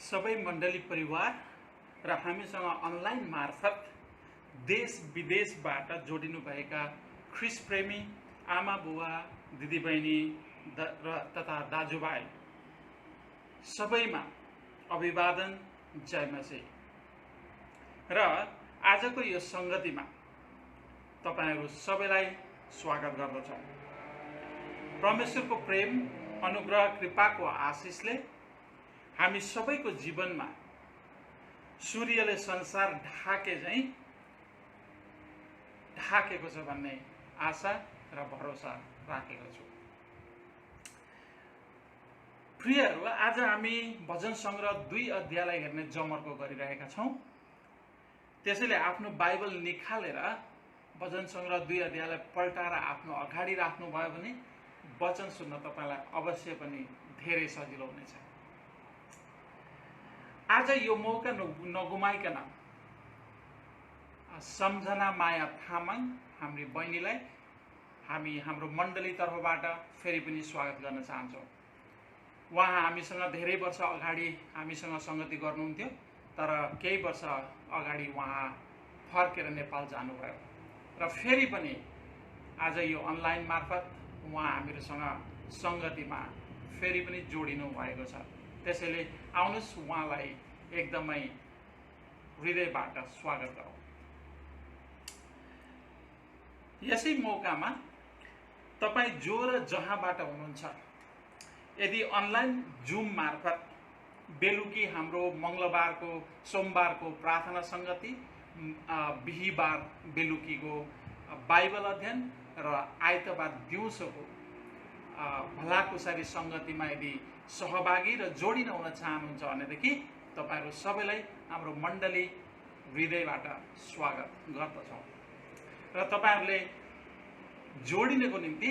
सबै मण्डली परिवार र हामीसँग अनलाइन मार्फत देश विदेशबाट जोडिनु भएका ख्रिस्ट प्रेमी आमा बुवा दिदीबहिनी तथा दाजुभाइ सबैमा अभिवादन, जय मसीह। र आजको यो संगतिमा तपाईहरु सबैलाई स्वागत गर्दछौं। परमेश्वरको प्रेम, अनुग्रह, कृपाको आशिषले हामी सबैको जीवनमा सूर्यले संसार ढाकेको छ भन्ने आशा र भरोसा राखेको छु। प्रियहरू, आज हामी भजन संग्रह 2 अध्यायलाई हेर्ने जमर्को गरिरहेका छौं। त्यसैले आफ्नो बाइबल निकालेर भजन संग्रह 2 अध्यायलाई पल्टाएर आफ्नो अगाडि राख्नुभयो भने वचन सुन्न तपाईलाई अवश्य पनि धेरै सजिलो हुनेछ। आज यो मौका नगुमाइकन सम्झना माया थामङ हाम्रो बहिनीलाई हामी हाम्रो मण्डली तर्फबाट फेरि पनि स्वागत गर्न चाहन्छौं। उहाँ हामीसँग धेरै वर्ष अगाडि हामीसँग संगति गर्नुहुन्थ्यो, तर केही वर्ष अगाडि उहाँ फर्केर नेपाल जानुभयो र फेरि पनि आज यो अनलाइन मार्फत उहाँ हामीसँग संगतिमा फेरि पनि जोडिनु भएको छ। त्यसैले आउनुस् उहाँलाई एकदमै हृदयबाट स्वागत गरौँ। यसै मौकामा तपाई जो र जहाँबाट हुनुहुन्छ, यदि अनलाइन जुम मार्फत बेलुकी हाम्रो मंगलबारको सोमबारको प्रार्थना संगति, बिहीबार बेलुकीको बाइबल अध्ययन र आइतबार दिउँसोको भलाकुसारी संगतिमा यदि सहभागी र जोडिन हुन चाहनुहुन्छ भनेदेखि तपाईहरु सबैलाई हाम्रो मण्डली हृदयबाट स्वागत गर्दछौं। र तपाईहरुले जोडिनको निम्ति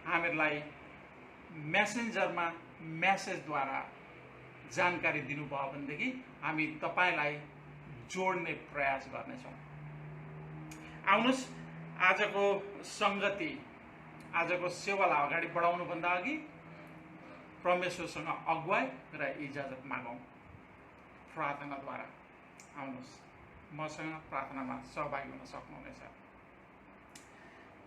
हामीलाई मेसेन्जरमा मेसेजद्वारा जानकारी दिनुभयो भनेदेखि हामी तपाईलाई जोड्ने प्रयास गर्नेछौं। आउनुस् आजको संगति, आजको सेवालाई अगाडि बढाउनु भन्दा अघि परमेश्वरसँग अगुवाई र इजाजत मागौं प्रार्थनाद्वारा। आउनुस् मसँग प्रार्थनामा सहभागी हुन सक्नुहुनेछ।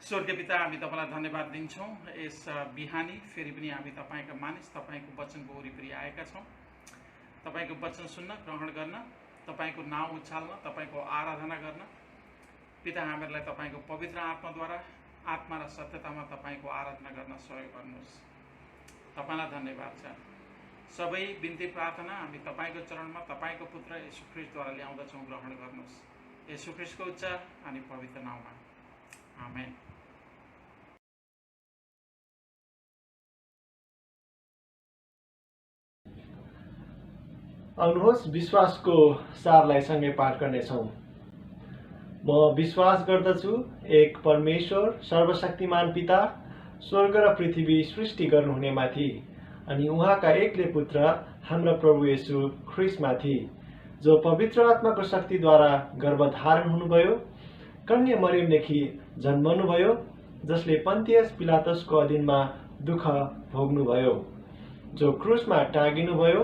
स्वर्गीय पिता, हामी तपाईलाई धन्यवाद दिन्छौं। यस बिहानी फेरि पनि हामी तपाईका मानिस तपाईको वचनको वरिपरि आएका छौं। तपाईको वचन सुन्न, ग्रहण गर्न, तपाईको नाम उचाल्न, तपाईको आराधना गर्न पिता हामीलाई तपाईको पवित्र आत्माद्वारा आत्मा र सत्यतामा तपाईको आराधना गर्न सहयोग गर्नुहोस्। तपाईलाई धन्यवाद छ। सबै बिन्ती प्रार्थना हामी तपाईको चरणमा तपाईको पुत्र येशू ख्रीष्टद्वारा ल्याउँदछौं, ग्रहण गर्नुहोस्। येशू ख्रीष्टको उच्चार अनि पवित्र नाममा, आमेन। आउनुहोस् विश्वासको सारलाई सँगै पाठ गर्नेछौँ। म विश्वास गर्दछु एक परमेश्वर सर्वशक्तिमान पिता, स्वर्ग र पृथ्वी सृष्टि गर्नुहुने माथि अनि उहाँका एकले पुत्र हाम्रो प्रभु येशू ख्रीष्टमाथि, जो पवित्र आत्माको शक्तिद्वारा गर्भधारण हुनुभयो, कन्या मरियमदेखि जन्मनुभयो, जसले पन्तियस पिलातसको अधीनमा दुःख भोग्नुभयो, जो क्रुसमा टाँगिनुभयो,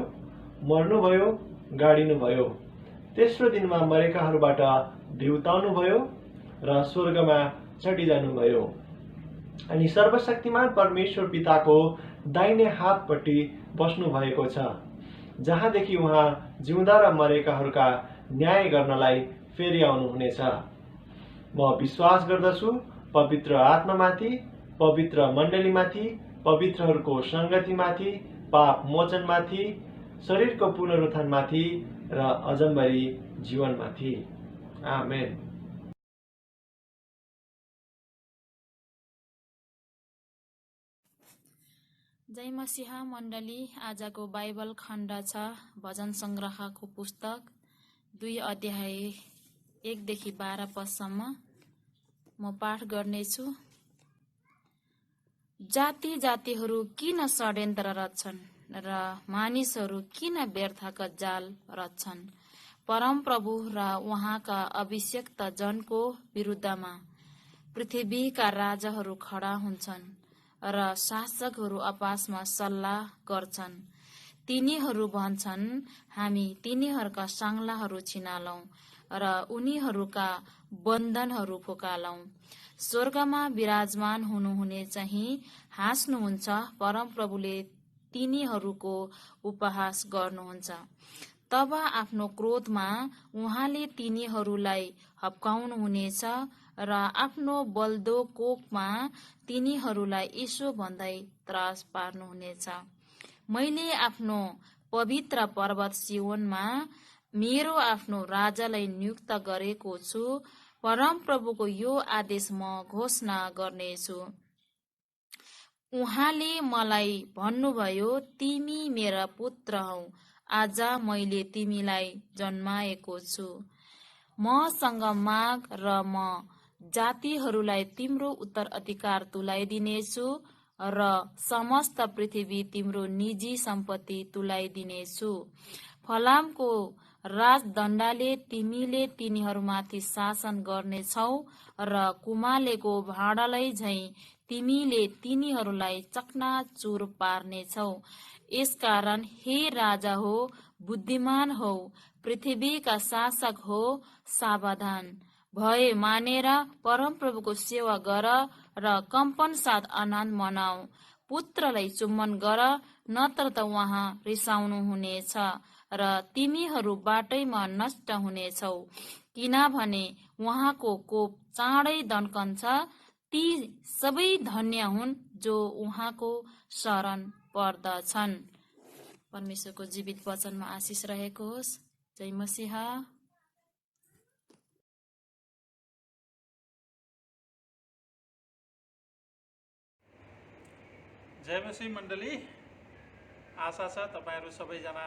मर्नुभयो, गाडिनुभयो, तेस्रो दिनमा मरेकाहरूबाट भिउताउनुभयो र स्वर्गमा चढिजानुभयो अनि सर्वशक्तिमान परमेश्वर पिताको दाहिने हातपट्टि बस्नु भएको छ, जहाँदेखि उहाँ जिउँदा र मरेकाहरूका न्याय गर्नलाई फेरि आउनुहुनेछ। म विश्वास गर्दछु पवित्र आत्मामाथि, पवित्र मण्डलीमाथि, पवित्रहरूको संगतिमाथि, पाप मोचनमाथि, शरीरको पुनरुत्थानमाथि र अजम्बरी जीवनमाथि। आमेन। जय मसीहा मण्डली। आजको बाइबल खण्ड छ भजन संग्रहको पुस्तक 2 अध्याय 1 देखि 12 पदसम्म। म पाठ गर्नेछु। जाति जातिहरू किन षड्यन्त्र रच्छन् र मानिसहरू किन व्यर्थका जाल रच्छन्। परम प्रभु र उहाँका अभिषिक्त जनको विरुद्धमा पृथ्वीका राजाहरू खडा हुन्छन् र शासकहरू आपसमा सल्लाह गर्छन्। तिनीहरू भन्छन्, हामी तिनीहरूका साङ्लाहरू छिनालौं र उनीहरूका बन्धनहरू फुकालौं। स्वर्गमा विराजमान हुनुहुने चाहिँ हाँस्नुहुन्छ, परमप्रभुले तिनीहरूको उपहास गर्नुहुन्छ। तब आफ्नो क्रोधमा उहाँले तिनीहरूलाई हप्काउनुहुनेछ र आफ्नो बल्दो कोपमा तिनीहरूलाई यसो भन्दै त्रास पार्नुहुनेछ। मैले आफ्नो पवित्र पर्वत सियोनमा मेरो आफ्नो राजालाई नियुक्त गरेको छु। परमप्रभुको यो आदेश म घोषणा गर्नेछु। उहाँले मलाई भन्नुभयो, तिमी मेरा पुत्र हौ, आज मैले तिमीलाई जन्माएको छु। मसँग माग र म जातिहरूलाई तिम्रो उत्तराधिकार तुल्याइदिनेछु र समस्त पृथ्वी तिम्रो निजी सम्पत्ति तुल्याइदिनेछु। फलामको राजदण्डले तिमीले तिनीहरूमाथि शासन गर्नेछौ र कुमालेको भाँडालाई झैं तिमीले तिनीहरूलाई चकनाचुर पार्नेछौ। यसकारण हे राजा हो, बुद्धिमान हो, पृथ्वीका शासक हो, सावधान भए मानेर परमप्रभुको सेवा गर र कम्पन साथ आनन्द मनाऊ। पुत्रलाई चुम्बन गर, नत्र त उहाँ रिसाउनुहुनेछ र तिमीहरू बाटैमा नष्ट हुनेछौ, किनभने उहाँको कोप चाँडै दन्कन्छ। ती सबै धन्य हुन् जो उहाँको शरण पर्दछन्। परमेश्वरको जीवित वचनमा आशिष रहेको होस्। जय मसीहा। जय मसीह मण्डली। आशा छ तपाईहरू सबैजना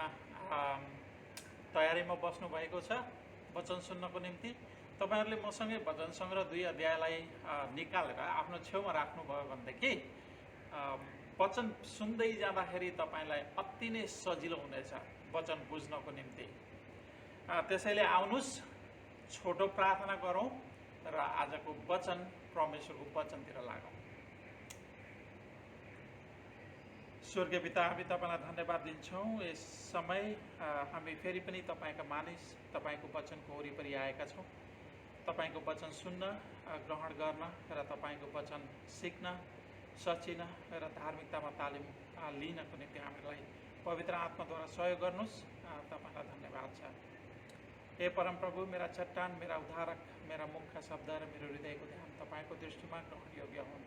तयारीमा बस्नु भएको छ वचन सुन्नको निम्ति। तपाईहरूले मसँगै वचन सङ्ग्रह 2 अध्यायलाई निकालेर आफ्नो छेउमा राख्नुभयो भनेदेखि वचन सुन्दै जाँदाखेरि तपाईँलाई अति नै सजिलो हुनेछ वचन बुझ्नको निम्ति। त्यसैले आउनुहोस्, छोटो प्रार्थना गरौँ र आजको वचन परमेश्वरको वचनतिर लागौँ। स्वर्गीय पिता, हामी तपाईँलाई धन्यवाद दिन्छौँ। यस समय हामी फेरि पनि तपाईँका मानिस तपाईँको वचनको वरिपरि आएका छौँ। तपाईँको वचन सुन्न, ग्रहण गर्न र तपाईँको वचन सिक्न, सचिन र धार्मिकतामा तालिम लिनको निम्ति हामीलाई पवित्र आत्माद्वारा सहयोग गर्नुहोस्। तपाईँलाई धन्यवाद छ। हे परमप्रभु, मेरा चट्टान, मेरा उद्धारक, मेरा मुखका शब्द र मेरो हृदयको ध्यान तपाईँको दृष्टिमा ग्रहण योग्य हुन्।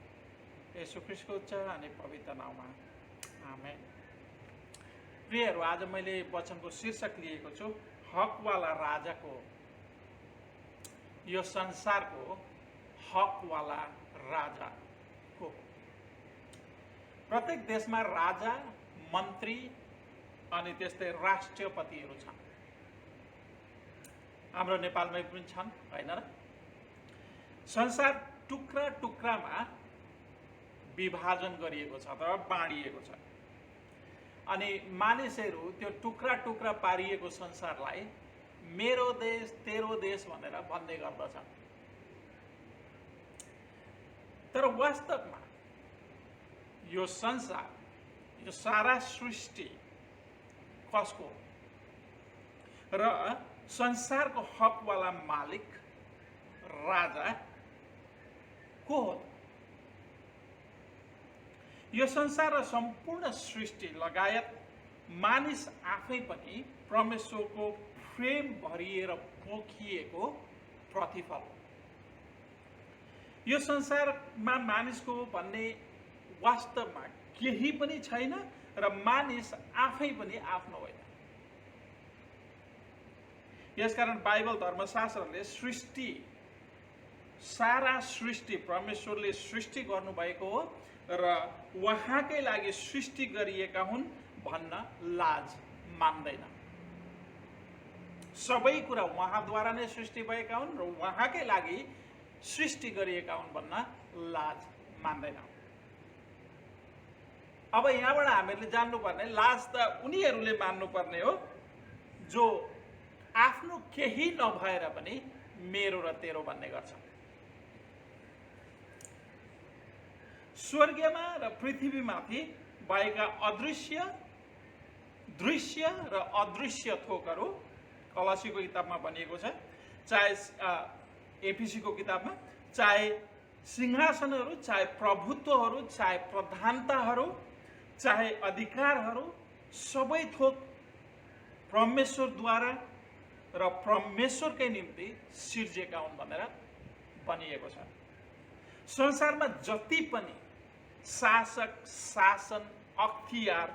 यसु ख्रीष्टको उच्च अनि पवित्र नाममा आमेन। प्रियहरू, आज मैले वचनको शीर्षक लिएको छु, हकवाला राजाको, यो संसारको हकवाला राजा को। प्रत्येक देशमा राजा, मन्त्री अनि त्यस्तै राष्ट्रपतिहरू छन्। हाम्रो नेपालमै पनि छन्, होइन र? संसार टुक्रा टुक्रामा विभाजन गरिएको छ अथवा बाँडिएको छ अनि मानिसहरू त्यो टुक्रा टुक्रा पारिएको संसारलाई मेरो देश, तेरो देश भनेर भन्ने गर्दछन्। तर वास्तवमा यो संसार, यो सारा सृष्टि कसको र संसारको हकवाला मालिक राजा को हो? यो संसार र सम्पूर्ण सृष्टि लगायत मानिस आफै पनि परमेश्वरको प्रेम भरिएर पोखिएको प्रतिफल हो। यो संसारमा मानिसको भन्ने वास्तवमा केही पनि छैन र मानिस आफै पनि आफ्नो होइन। यसकारण बाइबल धर्मशास्त्रले सृष्टि, सारा सृष्टि परमेश्वरले सृष्टि गर्नुभएको हो र उहाँकै लागि सृष्टि गरिएका हुन् भन्न लाज मान्दैन। सबै कुरा उहाँद्वारा नै सृष्टि भएका हुन् र उहाँकै लागि सृष्टि गरिएका हुन् भन्न लाज मान्दैन। अब यहाँबाट हामीले जान्नुपर्ने, लाज त उनीहरूले मान्नुपर्ने हो जो आफ्नो केही नभएर पनि मेरो र तेरो भन्ने गर्छ। स्वर्गमा र पृथ्वीमाथि भएका अदृश्य दृश्य र अदृश्य थोकहरू कलसीको किताबमा भनिएको छ, चाहे एफिसीको किताबमा, चाहे सिंहासनहरू, चाहे प्रभुत्वहरू, चाहे प्रधानताहरू, चाहे अधिकारहरू, सबै थोक परमेश्वरद्वारा र परमेश्वरकै निम्ति सिर्जिएका हुन् भनेर भनिएको छ। संसारमा जति पनि शासक, शासन, अख्तियार,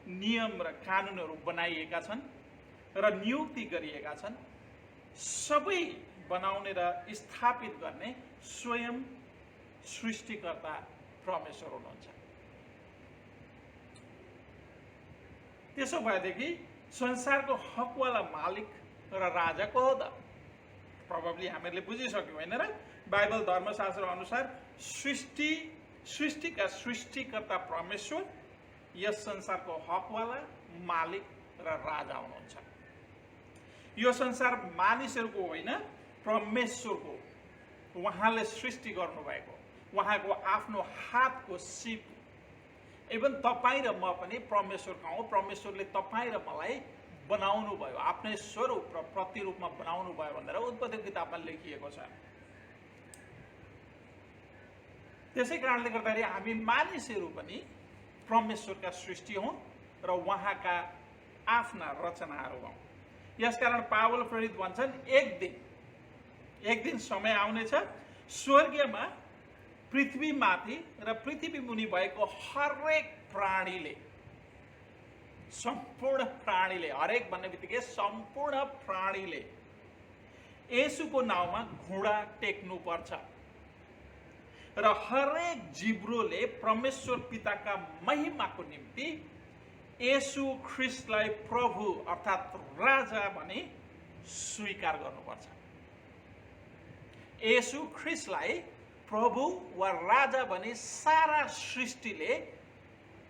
नियम र कानुनहरू बनाइएका छन् र नियुक्ति गरिएका छन्, सबै बनाउने र स्थापित गर्ने स्वयं सृष्टिकर्ता परमेश्वर हुनुहुन्छ। त्यसो भएदेखि संसारको हकवाला मालिक र राजा को हो त? प्रोबेबली हामीहरूले बुझिसक्यौँ होइन र? बाइबल धर्मशास्त्र अनुसार सृष्टिका सृष्टिकर्ता परमेश्वर यस संसारको हकवाला मालिक र राजा हुनुहुन्छ। यो संसार मानिसहरूको होइन, परमेश्वरको। उहाँले सृष्टि गर्नुभएको, उहाँको आफ्नो हातको सिप। इभन तपाईँ र म पनि परमेश्वरका हौँ। परमेश्वरले तपाईँ र मलाई बनाउनु भयो, आफ्नै स्वरूप र प्रतिरूपमा बनाउनु भयो भनेर उत्पत्ति किताबमा लेखिएको छ। त्यसै कारणले गर्दाखेरि हामी मानिसहरू पनि परमेश्वरका सृष्टि हौँ र उहाँका आफ्ना रचनाहरू हौँ। यसकारण पावल प्रेरित भन्छन्, एक दिन समय आउनेछ स्वर्गीयमा पृथ्वीमाथि र पृथ्वी मुनि भएको हरेक प्राणीले, सम्पूर्ण प्राणीले, हरेक भन्ने बित्तिकै सम्पूर्ण प्राणीले येशूको नाउँमा घुँडा टेक्नु पर्छ र हरेक जिब्रोले परमेश्वर पिताका महिमाको निम्ति येशू ख्रिस्टलाई प्रभु अर्थात् राजा भनी स्वीकार गर्नुपर्छ। येशू ख्रिस्टलाई प्रभु वा राजा भनी सारा सृष्टिले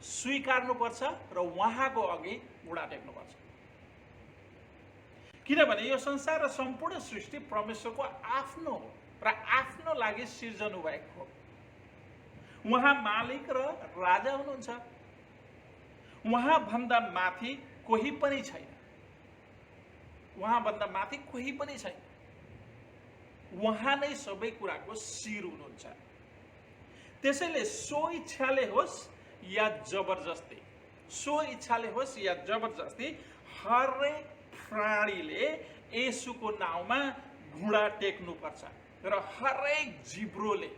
स्वीकार्नुपर्छ र उहाँको अघि घुँडा टेक्नुपर्छ। किनभने यो संसार र सम्पूर्ण सृष्टि परमेश्वरको आफ्नो हो र आफ्नो लागि सिर्जनु भएको हो। उहाँ मालिक र राजा हुनुहुन्छ। उहाँभन्दा माथि कोही पनि छैन। उहाँभन्दा माथि कोही पनि छैन। उहाँ नै सबै कुराको शिर हुनुहुन्छ। त्यसैले सो इच्छाले होस् या जबरजस्ती, हरेक प्राणीले येशूको नाउँमा घुँडा टेक्नुपर्छ र हरेक जिब्रोले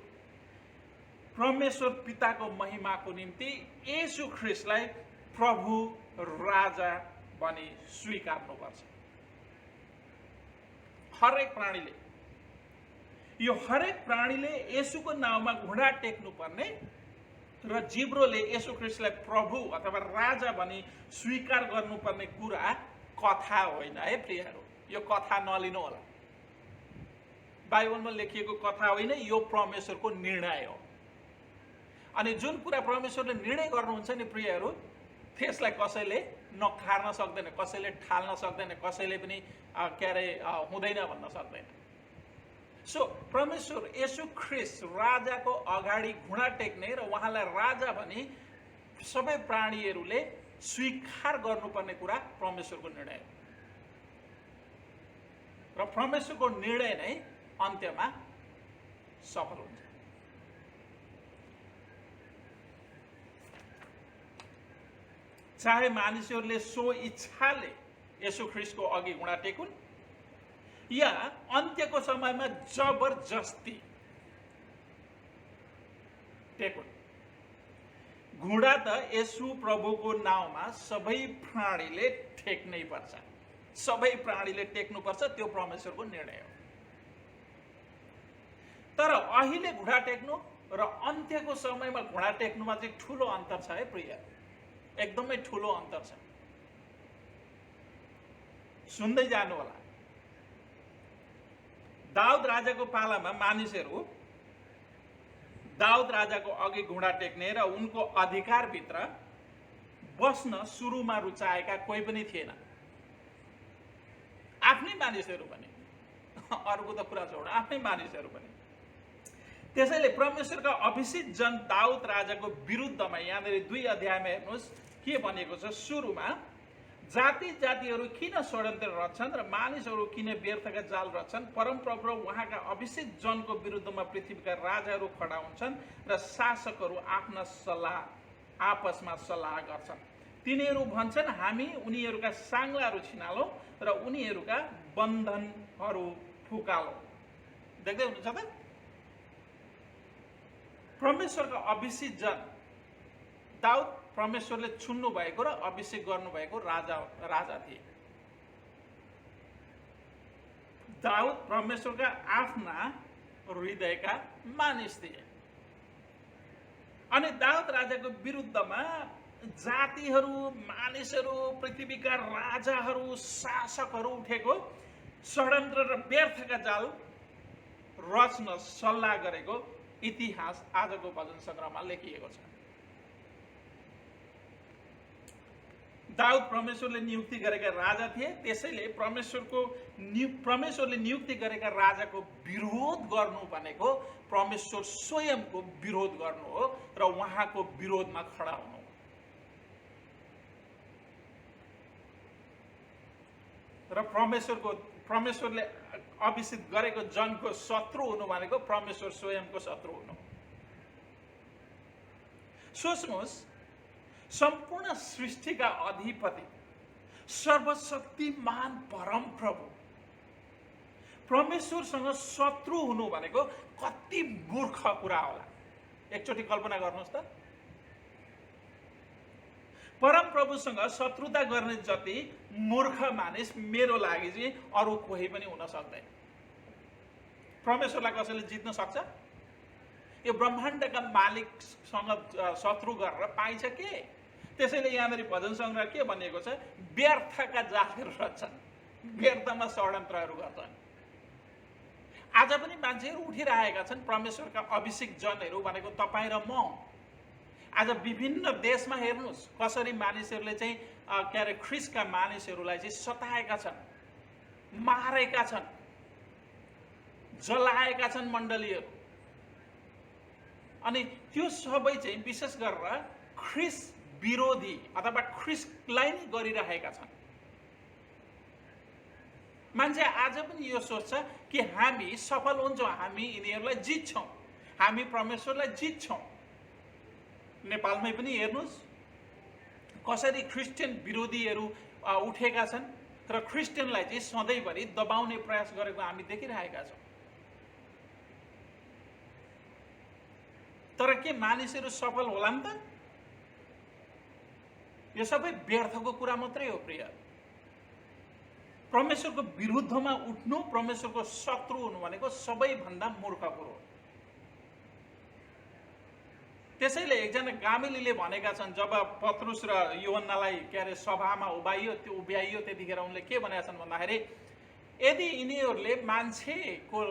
परमेश्वर पिताको महिमाको निम्ति येशू ख्रिस्टलाई प्रभु राजा भनी स्वीकार्नुपर्छ। हरेक प्राणीले, यो हरेक प्राणीले येशूको नाउँमा घुँडा टेक्नुपर्ने र जिब्रोले येशू ख्रिस्टलाई प्रभु अथवा राजा भनी स्वीकार गर्नुपर्ने कुरा कथा होइन है प्रियहरू। यो कथा नलिनु होला। बाइबलमा लेखिएको कथा होइन, यो परमेश्वरको निर्णय हो। अनि जुन कुरा परमेश्वरले निर्णय गर्नुहुन्छ नि प्रियहरू, त्यसलाई कसैले नकार्न सक्दैन, कसैले ठाल्न सक्दैन, कसैले पनि हुँदैन भन्न सक्दैन। सो परमेश्वर येशू ख्रिस्ट राजाको अगाडि घुँडा टेक्ने र उहाँलाई राजा भनी सबै प्राणीहरूले स्वीकार गर्नुपर्ने कुरा परमेश्वरको निर्णय हो र परमेश्वरको निर्णय नै अन्त्यमा सफल हुन्छ। चाहे मानिसहरूले सो इच्छाले येशू ख्रिस्टको अघि घुँडा टेकुन् या अन्त्यको समयमा जबरजस्ती टेकुन्, घुँडा त येशू प्रभुको नाउँमा सबै प्राणीले टेक्नै पर्छ। सबै प्राणीले टेक्नुपर्छ, त्यो परमेश्वरको निर्णय हो। तर अहिले घुँडा टेक्नु र अन्त्यको समयमा घुँडा टेक्नुमा चाहिँ ठुलो अन्तर छ है प्रिय, एकदमै ठुलो अन्तर छ। सुन्दै जानु होला। दाउद राजाको पालामा मानिसहरू दाउद राजाको अघि घुँडा टेक्ने र उनको अधिकारभित्र बस्न सुरुमा रुचाएका कोही पनि थिएन। आफ्नै मानिसहरू पनि, अरूको त कुरा छोड, आफ्नै मानिसहरू पनि। त्यसैले परमेश्वरका अभिषिक्त जन दाउद राजाको विरुद्धमा यहाँनिर 2 अध्यायमा हेर्नुहोस् के भनेको छ। सुरुमा जाति जातिहरू किन षड्यन्त्र रच्छन् र मानिसहरू किन व्यर्थका जाल रच्छन्? परमप्रभु र उहाँका अभिषेक जनको विरुद्धमा पृथ्वीका राजाहरू खडा हुन्छन् र शासकहरू आफ्ना आपसमा सल्लाह गर्छन्। तिनीहरू भन्छन्, हामी उनीहरूका साङ्लाहरू छिनालौँ र उनीहरूका बन्धनहरू फुकालौँ। देख्दै हुनुहुन्छ त? परमेश्वरका अभिषेक जन दाउद परमेश्वरले चुन्नु भएको र अभिषेक गर्नुभएको राजा थिए। दाउद परमेश्वरका आफ्ना हृदयका मानिस थिए। अनि दाउद राजाको विरुद्धमा जातिहरू, मानिसहरू, पृथ्वीका राजाहरू, शासकहरू उठेको षड्यन्त्र र व्यर्थका जाल रच्न सल्लाह गरेको इतिहास आजको भजन सङ्ग्रहमा लेखिएको छ। दाउद परमेश्वरले नियुक्ति गरेका राजा थिए, त्यसैले परमेश्वरले नियुक्ति गरेका राजाको विरोध गर्नु भनेको परमेश्वर स्वयंको विरोध गर्नु हो र उहाँको विरोधमा खडा हुनु। र परमेश्वरले अभिषेक गरेको जनको शत्रु हुनु भनेको परमेश्वर स्वयंको शत्रु हुनु। सोच्नुहोस्, सम्पूर्ण सृष्टिका अधिपति सर्वशक्तिमान परमप्रभु परमेश्वरसँग शत्रु हुनु भनेको कति मूर्ख कुरा होला। एकचोटि कल्पना गर्नुहोस् त। परमप्रभुसँग शत्रुता गर्ने जति मूर्ख मानिस मेरो लागि चाहिँ अरू कोही पनि हुन सक्दैन। परमेश्वरलाई कसैले जित्न सक्छ? यो ब्रह्माण्डका मालिकसँग शत्रु गरेर पाइन्छ के? त्यसैले यहाँनिर भजन सङ्ग्रह के भनिएको छ? व्यर्थका जालहरू रच्छन्, व्यर्थमा षड्यन्त्रहरू गर्छन्। आज पनि मान्छेहरू उठिरहेका छन्, परमेश्वरका अभिषेक जनहरू भनेको तपाईँ र म। आज विभिन्न देशमा हेर्नुहोस् कसरी मानिसहरूले चाहिँ के अरे ख्रिस्टका मानिसहरूलाई चाहिँ सताएका छन्, मारेका छन्, जलाएका छन् मण्डलीहरू। अनि त्यो सबै चाहिँ विशेष गरेर ख्रिस्ट विरोधी अथवा ख्रिस्टलाई नै गरिरहेका छन्। मान्छे आज पनि यो सोच्छ कि हामी सफल हुन्छौँ, हामी यिनीहरूलाई जित्छौँ, हामी परमेश्वरलाई जित्छौँ। नेपालमै पनि हेर्नुहोस् कसरी क्रिस्चियन विरोधीहरू उठेका छन् र क्रिस्चियनलाई चाहिँ सधैँभरि दबाउने प्रयास गरेको हामी देखिरहेका छौँ। तर के मानिसहरू सफल होलान् त? यो सबै व्यर्थको कुरा मात्रै हो प्रिय। परमेश्वरको विरुद्धमा उठ्नु, परमेश्वरको शत्रु हुनु भनेको सबैभन्दा मूर्ख कुरो। त्यसैले एकजना गामेलीले भनेका छन्, जब पत्रुस र यूहन्नालाई के अरे सभामा उभ्याइयो त्यतिखेर उनले के भनेका छन् भन्दाखेरि, यदि यिनीहरूले मान्छेको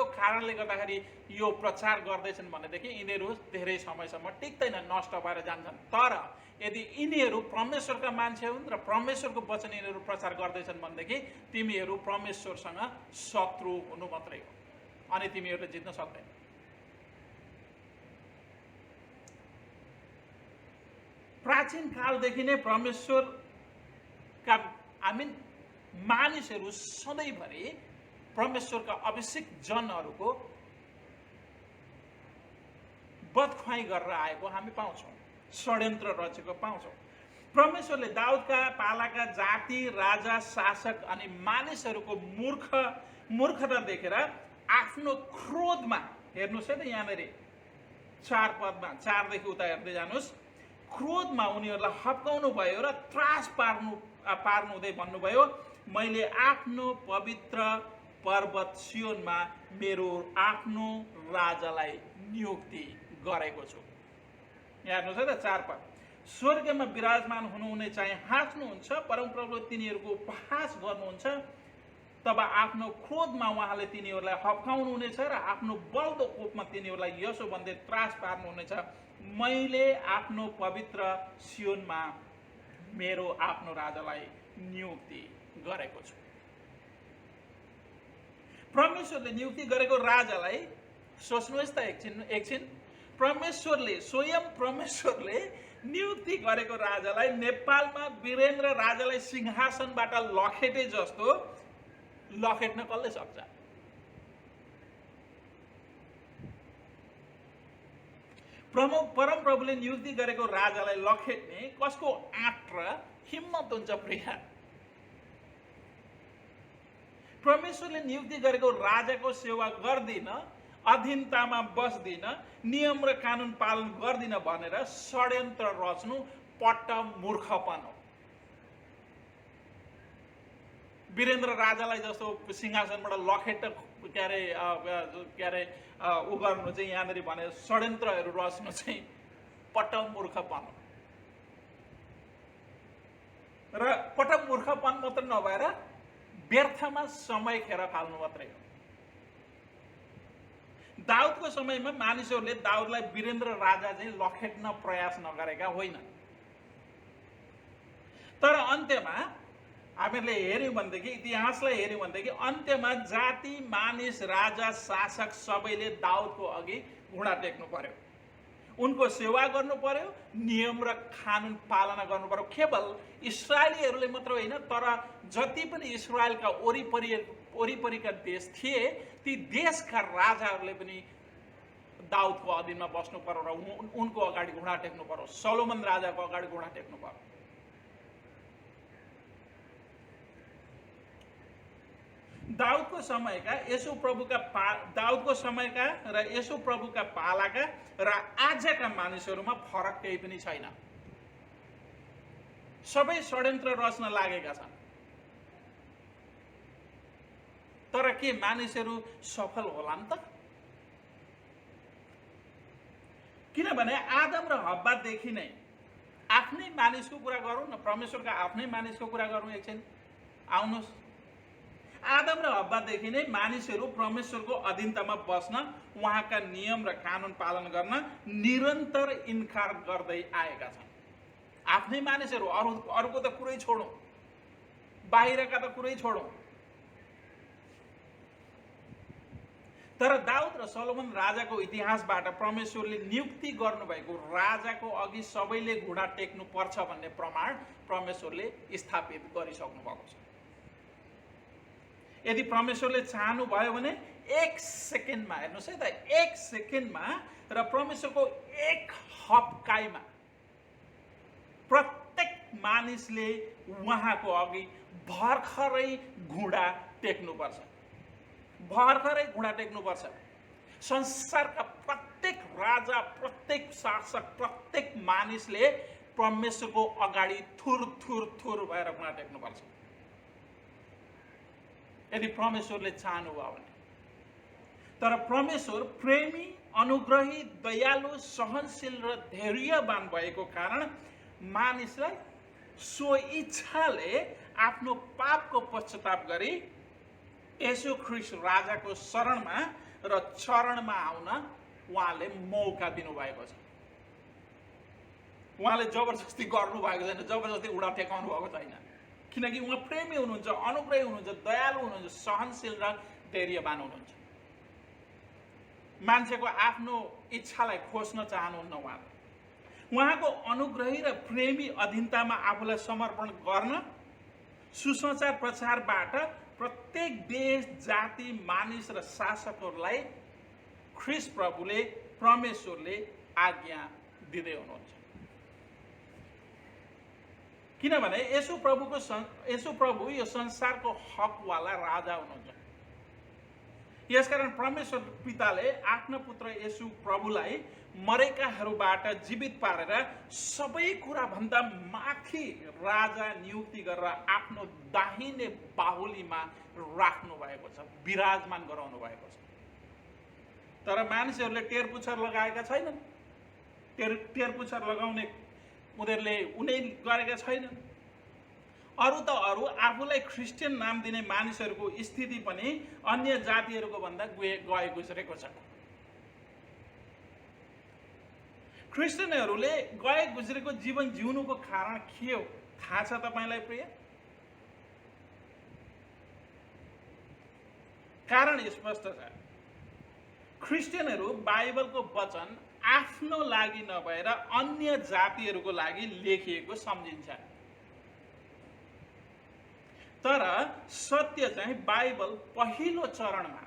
कारणले गर्दाखेरि यो प्रचार गर्दैछन् भनेदेखि यिनीहरू धेरै समयसम्म टिक्दैनन्, नष्ट भएर जान्छन्। तर यदि यिनीहरू परमेश्वरका मान्छे हुन् र परमेश्वरको वचन यिनीहरू प्रचार गर्दैछन् भनेदेखि तिमीहरू परमेश्वरसँग शत्रु हुनु मात्रै हो, अनि तिमीहरूले जित्न सक्दैन। प्राचीन कालदेखि नै परमेश्वरका मानिसहरू सधैँभरि परमेश्वरका अभिषेक जनहरूको बदख्वाई गरेर आएको हामी पाउँछौँ, षड्यन्त्र रचेको पाउँछौँ। परमेश्वरले दाउदका पालाका जाति, राजा, शासक अनि मानिसहरूको मूर्खता देखेर आफ्नो क्रोधमा, हेर्नुहोस् है त यहाँनिर 4 पदमा, 4 देखि उता हेर्दै जानुहोस्, क्रोधमा उनीहरूलाई हप्काउनु भयो र त्रास पार्नु हुँदै भन्नुभयो, मैले आफ्नो पवित्र पर्वत सियोनमा मेरो आफ्नो राजालाई नियुक्ति गरेको छु। हेर्नुहोस् है त 4 पद, स्वर्गमा विराजमान हुनुहुने चाहिँ हाँस्नुहुन्छ, परमप्रभुले तिनीहरूको उपहास गर्नुहुन्छ। तब आफ्नो क्रोधमा उहाँले तिनीहरूलाई हप्काउनुहुनेछ र आफ्नो बल्दो कोपमा तिनीहरूलाई यसो भन्दै त्रास पार्नुहुनेछ, मैले आफ्नो पवित्र सियोनमा मेरो आफ्नो राजालाई नियुक्ति गरेको छु। परमेश्वरले नियुक्ति गरेको राजालाई सोच्नुहोस् त एकछिन, स्वयं परमेश्वरले नियुक्ति गरेको राजालाई नेपालमा वीरेन्द्र राजालाई सिंहासनबाट लखेटे जस्तो लखेट्न कसले सक्छ? परमप्रभुले नियुक्ति गरेको राजालाई लखेट्ने कसको आँट र हिम्मत हुन्छ प्रिय? परमेश्वरले नियुक्ति गरेको राजाको सेवा गर्दिन, अधीनतामा बस्दिन, नियम र कानुन पालन गर्दिन भनेर षड्यन्त्र रच्नु पट्ट मूर्खपन हो। वीरेन्द्र राजालाई जस्तो सिंहासनबाट लखेट के अरे उ गर्नु चाहिँ यहाँनिर भने षड्यन्त्रहरू रच्नु चाहिँ पट्ट मूर्खपन हो। र पट्ट मूर्खपन मात्र नभएर व्यर्थमा समय खेर फाल्नु मात्रै हो। दाउदको समयमा मानिसहरूले दाउदलाई वीरेन्द्र राजा चाहिँ लखेट्न प्रयास नगरेका होइन। तर अन्त्यमा हामीहरूले हेर्यौँ भनेदेखि, इतिहासलाई हेर्यौँ भनेदेखि अन्त्यमा जाति, मानिस, राजा, शासक सबैले दाउदको अघि घुँडा टेक्नु पर्यो, उनको सेवा गर्नु पर्यो, नियम र कानुन पालना गर्नु पर्यो। केवल इस्राएलीहरूले मात्र होइन, तर जति पनि इस्राएलका वरिपरिका देश थिए ती देशका राजाहरूले पनि दाउदको अधीनमा बस्नु पर्यो र उनको अगाडि घुँडा टेक्नु पर्यो। सोलोमन राजाको अगाडि घुँडा टेक्नु पर्यो। दाउदको समयका यसु प्रभुका र यसु प्रभुका पालाका र आजका मानिसहरूमा फरक केही पनि छैन। सबै षड्यन्त्र रच्न लागेका छन्। तर के मानिसहरू सफल होलान् त? किनभने आदम र हव्वादेखि नै आफ्नै मानिसको कुरा गरौँ न, परमेश्वरका आफ्नै मानिसको कुरा गरौँ एकछिन। आउनुहोस्, आदम र हव्वादेखि नै मानिसहरू परमेश्वरको अधीनतामा बस्न, उहाँका नियम र कानुन पालन गर्न निरन्तर इन्कार गर्दै आएका छन्। आफ्नै मानिसहरू, अरूको त कुरै छोडौँ, बाहिरका त कुरै छोडौँ। तर दाउद र सोलोमन राजाको इतिहासबाट परमेश्वरले नियुक्ति गर्नुभएको राजाको अघि सबैले घुँडा टेक्नु पर्छ भन्ने प्रमाण परमेश्वरले स्थापित गरिसक्नु भएको छ। यदि परमेश्वरले चाहनुभयो भने एक सेकेन्डमा, हेर्नुहोस् है त, एक सेकेन्डमा र परमेश्वरको एक हप्काइमा प्रत्येक मानिसले उहाँको अघि भर्खरै घुँडा टेक्नुपर्छ, भर्खरै घुँडा टेक्नुपर्छ। संसारका प्रत्येक राजा, प्रत्येक शासक, प्रत्येक मानिसले परमेश्वरको अगाडि थुर थुर थुर भएर घुँडा टेक्नुपर्छ यदि परमेश्वरले चाहनुभयो भने। तर परमेश्वर प्रेमी, अनुग्रही, दयालु, सहनशील र धैर्यवान भएको कारण मानिसलाई स्वइच्छाले आफ्नो पापको पश्चाताप गरी येशू ख्रीष्ट राजाको शरणमा र चरणमा आउन उहाँले मौका दिनुभएको छ। उहाँले जबरजस्ती गर्नुभएको छैन, जबरजस्ती उडा टेकाउनु भएको छैन। किनकि उहाँ प्रेमी हुनुहुन्छ, अनुग्रही हुनुहुन्छ, दयालु हुनुहुन्छ, सहनशील र धैर्यवान हुनुहुन्छ। मान्छेको आफ्नो इच्छालाई खोज्न चाहनुहुन्न उहाँले। उहाँको अनुग्रही र प्रेमी अधीनतामा आफूलाई समर्पण गर्न सुसमाचार प्रचारबाट प्रत्येक देश, जाति, मानिस र शासकहरूलाई ख्रीष्ट प्रभुले, परमेश्वरले आज्ञा दिँदै हुनुहुन्छ। किनभने येशू प्रभु यो संसारको हकवाला राजा हुनुहुन्छ। यसकारण परमेश्वर पिताले आफ्ना पुत्र येशू प्रभुलाई मरेकाहरूबाट जीवित पारेर सबै कुरा भन्दा माथि राजा नियुक्ति गरेर आफ्नो दाहिने बाहुलीमा राख्नु भएको छ, विराजमान गराउनु भएको छ। तर मानिसहरूले टेरपुछर लगाएका छैनन्। टेरपुछर लगाउने उनीहरूले गरेका छैनन्। अरू त अरू, आफूलाई क्रिस्चियन नाम दिने मानिसहरूको स्थिति पनि अन्य जातिहरूको भन्दा गए गुज्रेको छ। क्रिस्चियनहरूले गए गुज्रेको जीवन जिउनुको कारण के हो थाहा छ तपाईलाई प्रिय? कारण स्पष्ट छ। क्रिस्चियनहरू बाइबलको वचन आफ्नो लागि नभएर अन्य जातिहरूको लागि लेखिएको सम्झिन्छ। तर सत्य चाहिँ बाइबल पहिलो चरणमा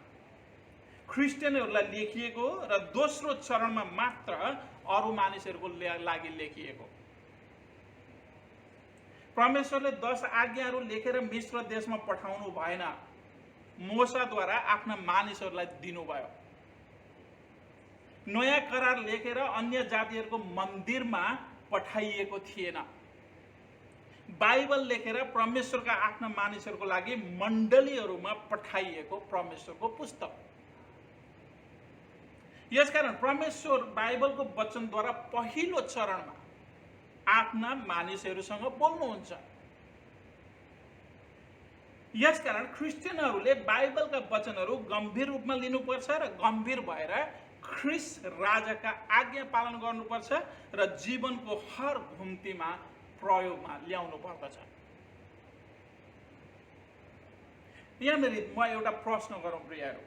क्रिस्चियनहरूलाई लेखिएको र दोस्रो चरणमा मात्र अरू मानिसहरूको लागि लेखिएको। परमेश्वरले 10 आज्ञाहरू लेखेर मिस्र देशमा पठाउनु भएन, मोसाद्वारा आफ्ना मानिसहरूलाई दिनुभयो। नयाँ करार लेखेर अन्य जातिहरूको मन्दिरमा पठाइएको थिएन। बाइबल लेखेर परमेश्वरका आफ्ना मानिसहरूको लागि मण्डलीहरूमा पठाइएको परमेश्वरको पुस्तक। यसकारण परमेश्वर बाइबलको वचनद्वारा पहिलो चरणमा आफ्ना मानिसहरूसँग बोल्नुहुन्छ। यसकारण क्रिस्चियनहरूले बाइबलका वचनहरू गम्भीर रूपमा लिनुपर्छ र गम्भीर भएर ख्रिस्ट राजाका आज्ञा पालन गर्नुपर्छ र जीवनको हर घुम्तीमा प्रयोगमा ल्याउनु पर्दछ। यहाँनिर म एउटा प्रश्न गरौँ प्रियहरू,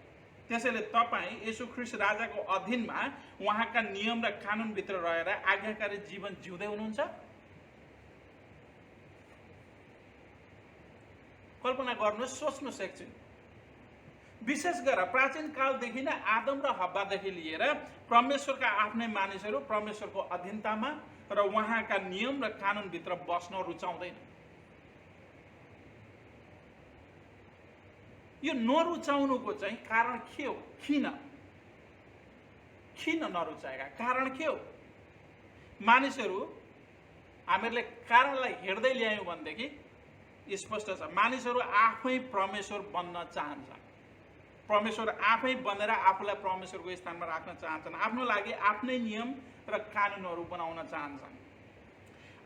त्यसैले तपाईँ येशू ख्रिस्ट राजाको अधीनमा उहाँका नियम र कानुनभित्र रहेर आज्ञाकारी जीवन जिउँदै हुनुहुन्छ? कल्पना गर्नुहोस्, सोच्नुहोस् एकछिन। विशेष गरेर प्राचीन कालदेखि नै आदम र हव्वादेखि लिएर परमेश्वरका आफ्नै मानिसहरू परमेश्वरको अधीनतामा र उहाँका नियम र कानुनभित्र बस्न रुचाउँदैन। यो नरुचाउनुको चाहिँ कारण के हो? किन नरुचाएका? कारण के हो? मानिसहरू, हामीहरूले कारणलाई हेर्दै ल्यायौँ भनेदेखि स्पष्ट छ। मानिसहरू आफै परमेश्वर बन्न चाहन्छन्। परमेश्वर आफै बनेर आफूलाई परमेश्वरको स्थानमा राख्न चाहन्छन्। आफ्नो लागि आफ्नै नियम र कानुनहरू बनाउन चाहन्छन्।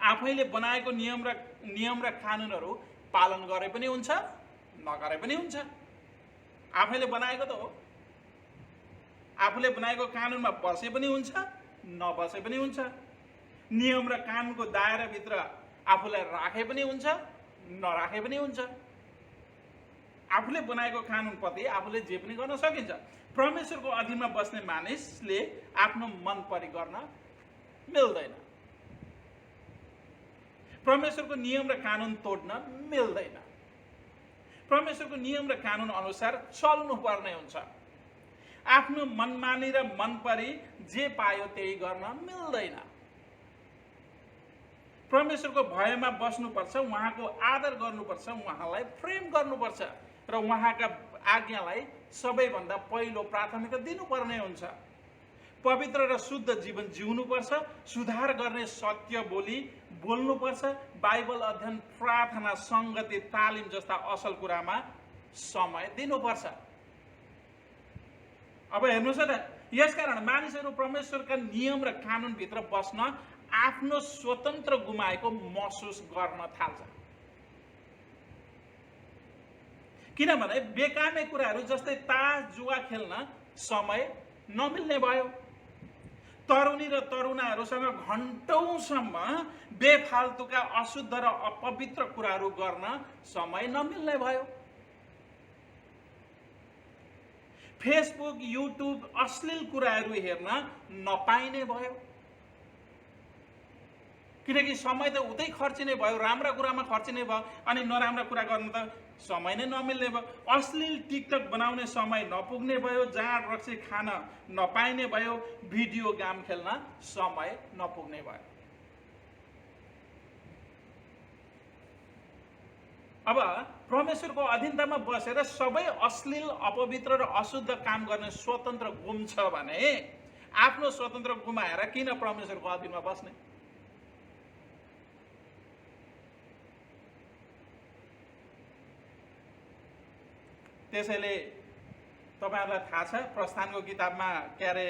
आफैले बनाएको नियम र कानुनहरू पालन गरे पनि हुन्छ, नगरे पनि हुन्छ। आफैले बनाएको त हो। आफूले बनाएको कानुनमा बसे पनि हुन्छ, नबसे पनि हुन्छ। नियम र कानुनको दायराभित्र आफूलाई राखे पनि हुन्छ, नराखे पनि हुन्छ। आफूले बनाएको कानुनप्रति आफूले जे पनि गर्न सकिन्छ। परमेश्वरको अधीनमा बस्ने मानिसले आफ्नो मन परि गर्न मिल्दैन। परमेश्वरको नियम र कानुन तोड्न मिल्दैन। परमेश्वरको नियम र कानुन अनुसार चल्नु पर्ने हुन्छ। आफ्नो मनमानी र मन परि जे पायो त्यही गर्न मिल्दैन। परमेश्वरको भयमा बस्नुपर्छ, उहाँको आदर गर्नुपर्छ, उहाँलाई प्रेम गर्नुपर्छ र उहाँका आज्ञालाई सबैभन्दा पहिलो प्राथमिकता दिनुपर्ने हुन्छ। पवित्र र शुद्ध जीवन जिउनुपर्छ, सुधार गर्ने सत्य बोल्नुपर्छ, बाइबल अध्ययन, प्रार्थना, संगति, तालिम जस्ता असल कुरामा समय दिनुपर्छ। अब हेर्नुहोस् त, यसकारण मानिसहरू परमेश्वरका नियम र कानुनभित्र बस्न आफ्नो स्वतन्त्र गुमाएको महसुस गर्न थाल्छ। किनभने बेकामे कुराहरू जस्तै तास जुवा खेल्न समय नमिल्ने भयो। तरुणी र तरुणाहरूसँग घन्टौँसम्म बेफाल्तुका अशुद्ध र अपवित्र कुराहरू गर्न समय नमिल्ने भयो। फेसबुक, युट्युब अश्लील कुराहरू हेर्न नपाइने भयो। किनकि समय त उतै खर्चिने भयो, राम्रा कुरामा खर्चिने भयो, अनि नराम्रा कुरा गर्न त समय नै नमिल्ने भयो। अश्लील टिकटक बनाउने समय नपुग्ने भयो, जाँड रक्सी खान नपाइने भयो, भिडियो गेम खेल्न समय नपुग्ने भयो। अब परमेश्वरको अधीनतामा बसेर सबै अश्लील, अपवित्र र अशुद्ध काम गर्ने स्वतन्त्र गुम्छ भने आफ्नो स्वतन्त्र गुमाएर किन परमेश्वरको अधीनमा बस्ने? त्यसैले तपाईहरुलाई थाहा छ, प्रस्थानको किताबमा के अरे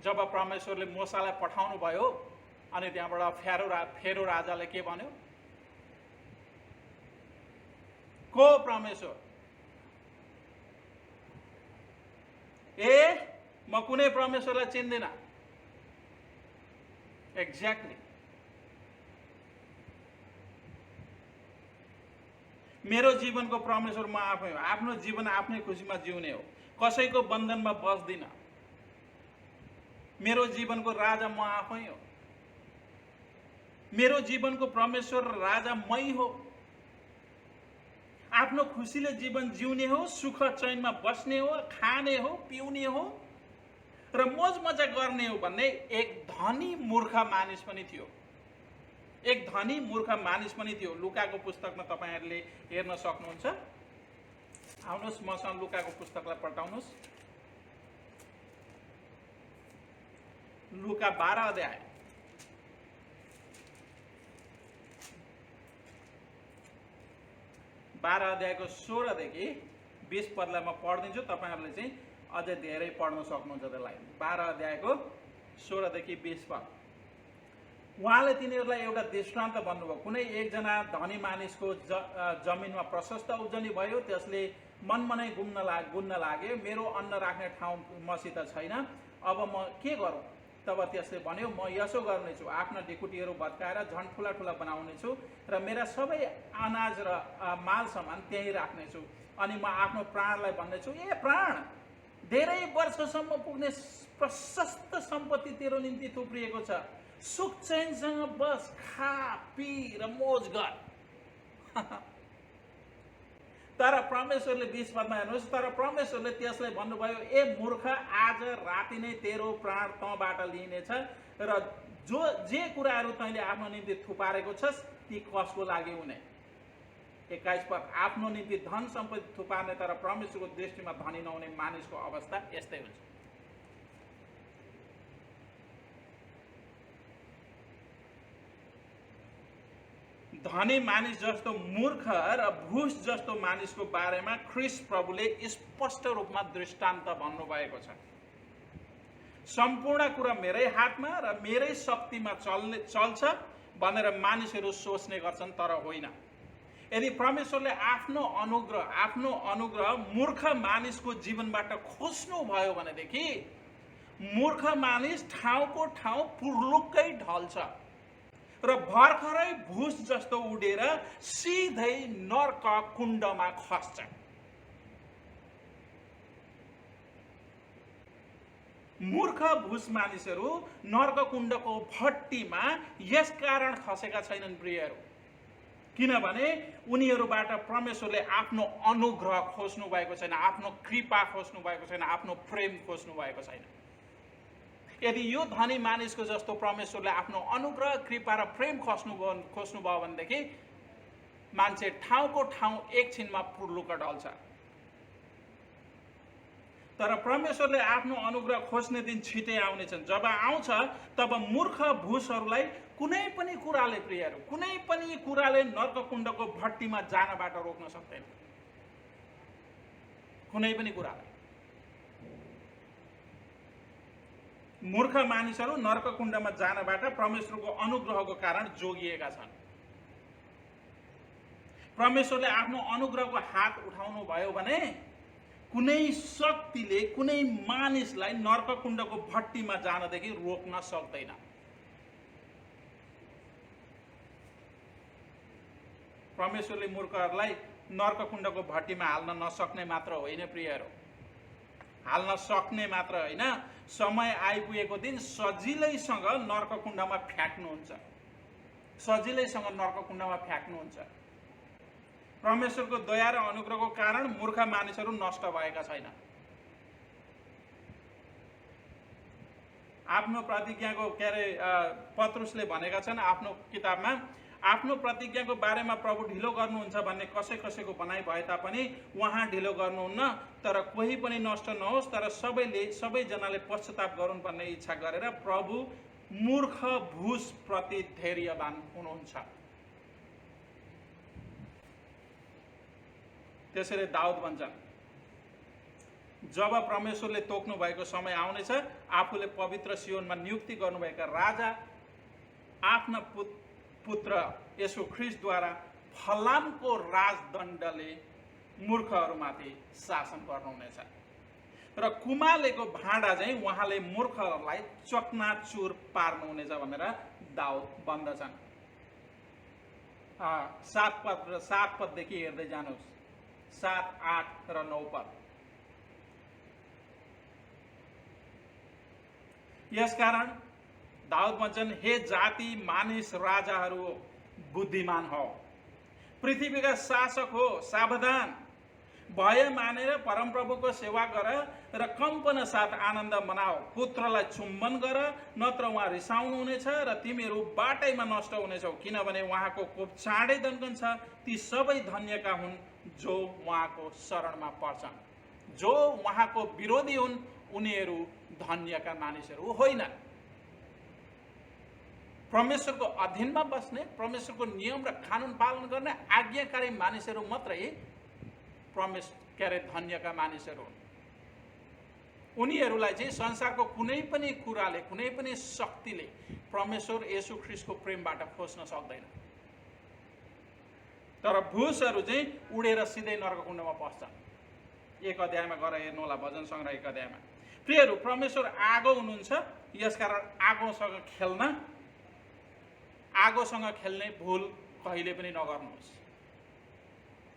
जब परमेश्वरले मोसालाई पठाउनु भयो अनि त्यहाँबाट फेरो राजाले के भन्यो? को परमेश्वर? म कुनै परमेश्वरलाई चिन्दिन। एक्ज्याक्टली। मेरो जीवनको परमेश्वर म आफै हो। आफ्नो जीवन आफ्नै खुसीमा जिउने हो। कसैको बन्धनमा बस्दिन। मेरो जीवनको राजा म आफै हो। मेरो जीवनको परमेश्वर राजा मै हो। आफ्नो खुसीले जीवन जिउने हो, सुख चैनमा बस्ने हो, खाने हो, पिउने हो र मोज मजा गर्ने हो भन्ने एक धनी मूर्ख मानिस पनि थियो। एक धनी मूर्ख मानिस पनि थियो। लुकाको पुस्तकमा तपाईहरुले हेर्न सक्नुहुन्छ। आउनुहोस् मसँग लुकाको पुस्तकलाई पल्टाउनुहोस्। लुका 12 अध्याय। बाह्र अध्यायको 16 देखि 20 पदलाई म पढ्दिन्छु। तपाईहरुले चाहिँ अझै धेरै पढ्न सक्नुहुन्छ त्यसलाई। 12 अध्यायको 16 देखि 20 पद। उहाँले तिनीहरूलाई एउटा दृष्टान्त भन्नुभयो। कुनै एकजना धनी मानिसको जमिनमा प्रशस्त उब्जनी भयो। त्यसले मनमनै गुन्न लाग्यो, मेरो अन्न राख्ने ठाउँ मसित छैन, अब म के गरौँ? तब त्यसले भन्यो, म यसो गर्नेछु, आफ्ना ढिकुटीहरू भत्काएर झन् ठुला ठुला बनाउनेछु र मेरा सबै अनाज र माल सामान त्यहीँ राख्नेछु। अनि म आफ्नो प्राणलाई भन्नेछु, ए प्राण, धेरै वर्षसम्म पुग्ने प्रशस्त सम्पत्ति तेरो निम्ति थुप्रिएको छ। सुख चैनसँग बस, खा पी र मोज गर। तर परमेश्वरले 20 पदमा हेर्नुहोस्, तर परमेश्वरले त्यसलाई भन्नुभयो, ए मूर्ख, आज राति नै तेरो प्राण तँबाट लिइनेछ र जे कुराहरू तैँले आफ्नो निम्ति थुपारेको छस् ती कसको लागि हुने। 21 पद। आफ्नो निम्ति धन सम्पत्ति थुपार्ने तर परमेश्वरको दृष्टिमा धनी नहुने मानिसको अवस्था यस्तै हुन्छ। धनी मानिस जस्तो मूर्ख र भुस जस्तो मानिसको बारेमा ख्रीष्ट प्रभुले स्पष्ट रूपमा दृष्टान्त भन्नुभएको छ। सम्पूर्ण कुरा मेरै हातमा र मेरै शक्तिमा चल्छ भनेर मानिसहरू सोच्ने गर्छन्, तर होइन। यदि परमेश्वरले आफ्नो अनुग्रह मूर्ख मानिसको जीवनबाट खोज्नु भयो भनेदेखि मूर्ख मानिस ठाउँको ठाउँ पुर्लुक्कै ढल्छ र भर्खरै भुस जस्तो उडेर सिधै नर्क कुण्डमा खस्छ। मूर्ख भुस मानिसहरू नर्क कुण्डको भट्टीमा यसकारण खसेका छैनन् प्रियहरू, किनभने उनीहरूबाट परमेश्वरले आफ्नो अनुग्रह खोज्नु भएको छैन, आफ्नो कृपा खोज्नु भएको छैन, आफ्नो प्रेम खोज्नु भएको छैन। यदि यो धनी मानिसको जस्तो परमेश्वरले आफ्नो अनुग्रह, कृपा र प्रेम खोज्नु भयो भनेदेखि मान्छे ठाउँको ठाउँ एकछिनमा पुर्लुक ढल्छ। तर परमेश्वरले आफ्नो अनुग्रह खोज्ने दिन छिटै आउनेछन्। जब आउँछ तब मूर्ख भुसहरूलाई कुनै पनि कुराले, प्रियहरू, कुनै पनि कुराले नर्ककुण्डको भट्टीमा जानबाट रोक्न सक्दैन। कुनै पनि कुराले। मूर्ख मानिसहरू नर्ककुण्डमा जानबाट परमेश्वरको अनुग्रहको कारण जोगिएका छन्। परमेश्वरले आफ्नो अनुग्रहको हात उठाउनु भयो भने कुनै शक्तिले कुनै मानिसलाई नर्ककुण्डको भट्टीमा जानदेखि रोक्न सक्दैन। परमेश्वरले मूर्खहरूलाई नर्ककुण्डको भट्टीमा हाल्न नसक्ने मात्र होइन प्रियहरू, हाल्न सक्ने मात्र होइन, समय आइपुगेको दिन सजिलैसँग नर्ककुण्डमा फ्याँक्नुहुन्छ, सजिलैसँग नर्ककुण्डमा फ्याँक्नुहुन्छ। परमेश्वरको दया र अनुग्रहको कारण मूर्ख मानिसहरू नष्ट भएका छैन। आफ्नो प्रतिज्ञाको पत्रुसले भनेका छन् आफ्नो किताबमा, आफ्नो प्रतिज्ञाको बारेमा प्रभु ढिलो गर्नुहुन्छ भन्ने कसैको भनाइ भए तापनि उहाँ ढिलो गर्नुहुन्न, तर कोही पनि नष्ट नहोस् तर सबैजनाले पश्चाताप गरून् भन्ने इच्छा गरेर प्रभु मूर्ख भुस प्रति धैर्यवान हुनुहुन्छ। त्यसैले दाउद भन्छन्, जब परमेश्वरले तोक्नु भएको समय आउनेछ, आफूले पवित्र सियोनमा नियुक्ति गर्नुभएका राजा आफ्ना पुत्र यसो ख्रीष्टद्वारा फलामको राजदण्डले मूर्खहरूमाथि शासन गर्नुहुनेछ र कुमालेको भाँडा चाहिँ उहाँले मूर्खहरूलाई चकनाचुर पार्नुहुनेछ भनेर दाउद भन्दछन्। 7 पददेखि हेर्दै जानुहोस्, 7, 8 र 9 पद। यसकारण दाउद भन्छन्, हे जाति मानिस राजाहरू बुद्धिमान हो, पृथ्वीका शासक हो सावधान, भय मानेर परमप्रभुको सेवा गर र कम्पन साथ आनन्द मनाऊ। पुत्रलाई चुम्बन गर, नत्र उहाँ रिसाउनु हुनेछ र तिमीहरू बाटैमा नष्ट हुनेछौ, किनभने उहाँको कोप चाँडै दन्कन्छ। ती सबै धन्यका हुन् जो उहाँको शरणमा पर्छन्। जो उहाँको विरोधी हुन् उनीहरू धन्यका मानिसहरू होइन। परमेश्वरको अधीनमा बस्ने, परमेश्वरको नियम र कानुन पालन गर्ने आज्ञाकारी मानिसहरू मात्रै धन्यका मानिसहरू हुन्। उनीहरूलाई चाहिँ संसारको कुनै पनि कुराले, कुनै पनि शक्तिले परमेश्वर येशू ख्रीष्टको प्रेमबाट खोज्न सक्दैन। तर भूसहरू चाहिँ उडेर सिधै नरककुण्डमा पस्छन्। 1 अध्यायमा गएर हेर्नु होला, भजन सङ्ग्रह 1 अध्यायमा। प्रियहरू, परमेश्वर आगो हुनुहुन्छ, यसकारण आगोसँग खेल्ने भूल कहिले पनि नगर्नुहोस्,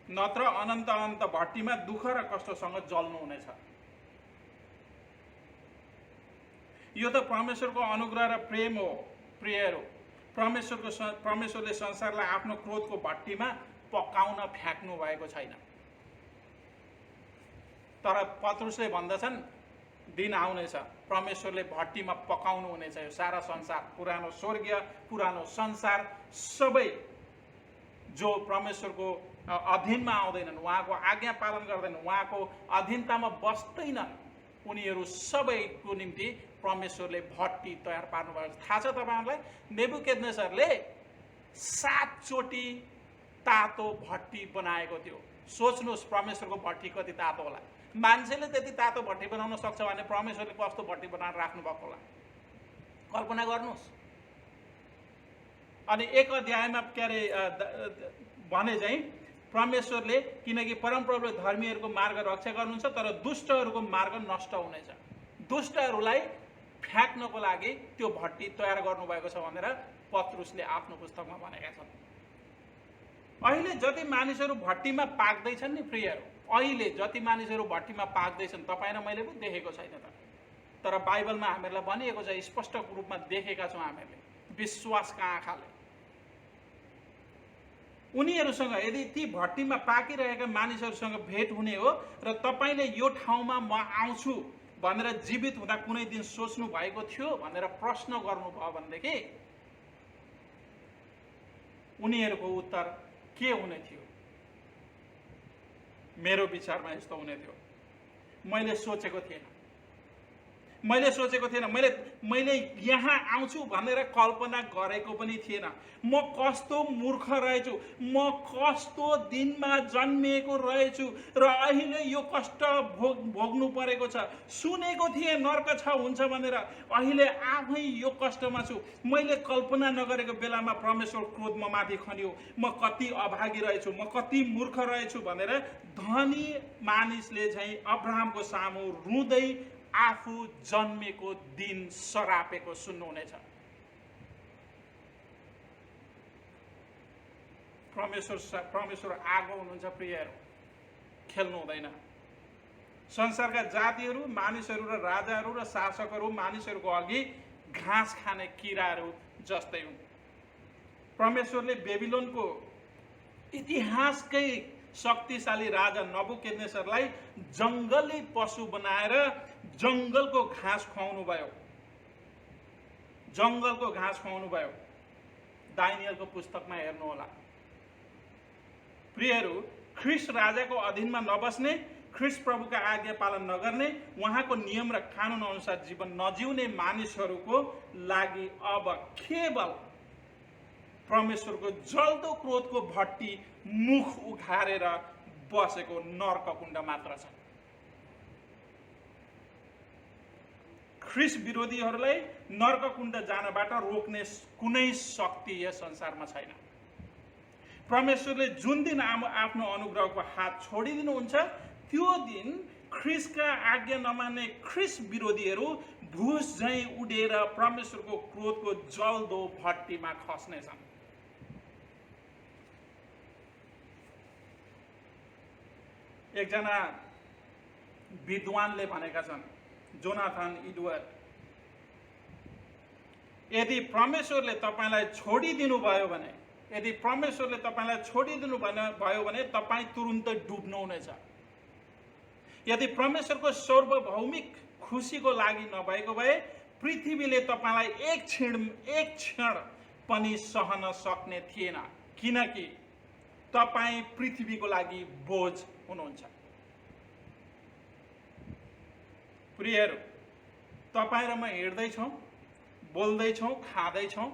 नत्र अनन्त अनन्त भट्टीमा दुःख र कष्टसँग जल्नुहुनेछ। यो त परमेश्वरको अनुग्रह र प्रेम हो। प्रियहरू, परमेश्वरले संसारलाई आफ्नो क्रोधको भट्टीमा पकाउन फ्याँक्नु भएको छैन। तर पत्रुसले भन्दछन्, दिन आउनेछ परमेश्वरले भट्टीमा पकाउनु हुनेछ यो सारा संसार, पुरानो स्वर्गीय, पुरानो संसार, सबै जो परमेश्वरको अधीनमा आउँदैनन्, उहाँको आज्ञा पालन गर्दैनन्, उहाँको अधीनतामा बस्दैनन्, उनीहरू सबैको निम्ति परमेश्वरले भट्टी तयार पार्नु भएको छ। थाहा छ तपाईँहरूलाई, नेबुकदनेस्सरले 7 चोटि तातो भट्टी बनाएको थियो। सोच्नुहोस् परमेश्वरको भट्टी कति तातो होला। मान्छेले त्यति तातो भट्टी बनाउन सक्छ भने परमेश्वरले कस्तो भट्टी बनाएर राख्नु भएको होला, कल्पना गर्नुहोस्। अनि 1 अध्यायमा भने चाहिँ परमेश्वरले, किनकि परमप्रभुले धर्मीहरूको मार्ग रक्षा गर्नुहुन्छ तर दुष्टहरूको मार्ग नष्ट हुनेछ। दुष्टहरूलाई फ्याँक्नको लागि त्यो भट्टी तयार गर्नुभएको छ भनेर पत्रुसले आफ्नो पुस्तकमा भनेका छन्। अहिले जति मानिसहरू भट्टीमा पाक्दैछन् नि प्रियहरू, अहिले जति मानिसहरू भट्टीमा पाक्दैछन् तपाईँ र मैले पनि देखेको छैन त, तर बाइबलमा हामीहरूलाई भनिएको छ, स्पष्ट रूपमा देखेका छौँ हामीले विश्वासका आँखाले। उनीहरूसँग यदि ती भट्टीमा पाकिरहेका मानिसहरूसँग भेट हुने हो र तपाईँले यो ठाउँमा म आउँछु भनेर जीवित हुँदा कुनै दिन सोच्नु भएको थियो भनेर प्रश्न गर्नुभयो भनेदेखि उनीहरूको उत्तर के हुने थियो? मेरो विचारमा यस्तो हुने थियो, मैले सोचेको थिएन, मैले यहाँ आउँछु भनेर कल्पना गरेको पनि थिएन। म कस्तो मूर्ख रहेछु, म कस्तो दिनमा जन्मिएको रहेछु र अहिले यो कष्ट भोग्नु परेको छ। सुनेको थिएँ नर्क हुन्छ भनेर, अहिले आफै यो कष्टमा छु। मैले कल्पना नगरेको बेलामा परमेश्वर क्रोध म माथि खन्यो। म कति अभागी रहेछु, म कति मूर्ख रहेछु भनेर धनी मानिसले चाहिँ अब्राहमको सामु रुँदै आफू जन्मेको दिन सरापेको सुन्नुहुनेछ। परमेश्वर आगो हुनुहुन्छ प्रियहरू, खेल्नु हुँदैन। संसारका जातिहरू, मानिसहरू र राजाहरू र शासकहरू मानिसहरूको अघि घाँस खाने किराहरू जस्तै हुन्। परमेश्वरले बेबिलोनको इतिहासकै शक्तिशाली राजा नबुकदनेस्सरलाई जङ्गली पशु बनाएर जङ्गलको घाँस खुवाउनु भयो। दानियलको पुस्तकमा हेर्नु होला। प्रियहरू, ख्रीष्ट राजाको अधीनमा नबस्ने, ख्रीष्ट प्रभुका आज्ञा पालन नगर्ने, उहाँको नियम र कानुन अनुसार जीवन नजिउने मानिसहरूको लागि अब केवल परमेश्वरको जल्दो क्रोधको भट्टी मुख उघारेर बसेको नर्ककुण्ड मात्र छ। ख्रीष्ट विरोधीहरूलाई नर्ककुण्ड जानबाट रोक्ने कुनै शक्ति यस संसारमा छैन। परमेश्वरले जुन दिन आफ्नो अनुग्रहको हात छोडिदिनुहुन्छ त्यो दिन ख्रीष्टका आज्ञा नमान्ने ख्रीष्ट विरोधीहरू भुस झैँ उडेर परमेश्वरको क्रोधको जल्दो भट्टीमा खस्नेछन्। एकजना विद्वानले भनेका छन्, जोनाथन एडवर्ड, यदि परमेश्वरले तपाईलाई छोडिदिनु भयो भने, यदि परमेश्वरले तपाईलाई छोडिदिनु भयो भने तपाईँ तुरुन्तै डुब्नुहुनेछ। यदि परमेश्वरको सार्वभौमिक खुसीको लागि नभएको भए पृथ्वीले तपाईलाई एक क्षण पनि सहन सक्ने थिएन, किनकि तपाईँ पृथ्वीको लागि बोझ हुनुहुन्छ। प्रियहरू, तपाईँ र म हिँड्दैछौँ, बोल्दैछौँ, खाँदैछौँ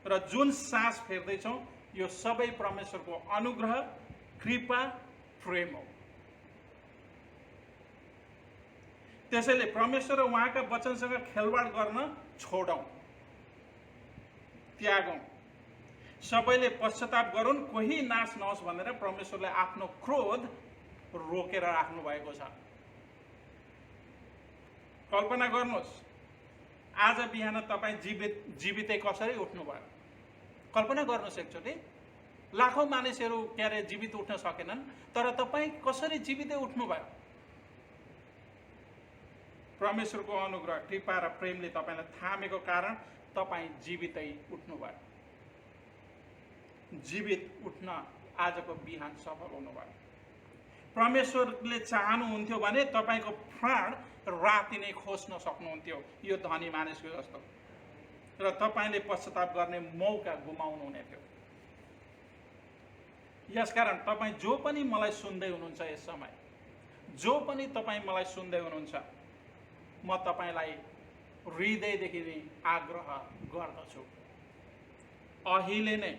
र जुन सास फेर्दैछौँ यो सबै परमेश्वरको अनुग्रह, कृपा, प्रेम हो। त्यसैले परमेश्वर र उहाँका वचनसँग खेलवाड गर्न छोडौँ, त्यागौँ। सबैले पश्चाताप गरून्, कोही नाश नहोस् भनेर परमेश्वरले आफ्नो क्रोध रोकेर राख्नु भएको छ। कल्पना गर्नुहोस्, आज बिहान तपाईँ जीवितै कसरी उठ्नुभयो? कल्पना गर्नुहोस् एकचोटि, लाखौं मानिसहरू जीवित उठ्न सकेनन्, तर तपाईँ कसरी जीवितै उठ्नुभयो? परमेश्वरको अनुग्रह, कृपा र प्रेमले तपाईलाई थामेको कारण तपाईँ जीवितै उठ्नुभयो। जीवित उठ्न आजको बिहान सफल हुनुभयो। परमेश्वरले चाहनुहुन्थ्यो भने तपाईको प्राण राति नै खोज्न सक्नुहुन्थ्यो, यो धनी मानिसको जस्तो, र तपाईले पश्चाताप गर्ने मौका गुमाउनु हुने थियो। यसकारण तपाईँ जो पनि मलाई सुन्दै हुनुहुन्छ यस समय, जो पनि तपाईँ मलाई सुन्दै हुनुहुन्छ, म तपाईलाई हृदयदेखि नै आग्रह गर्दछु, अहिले नै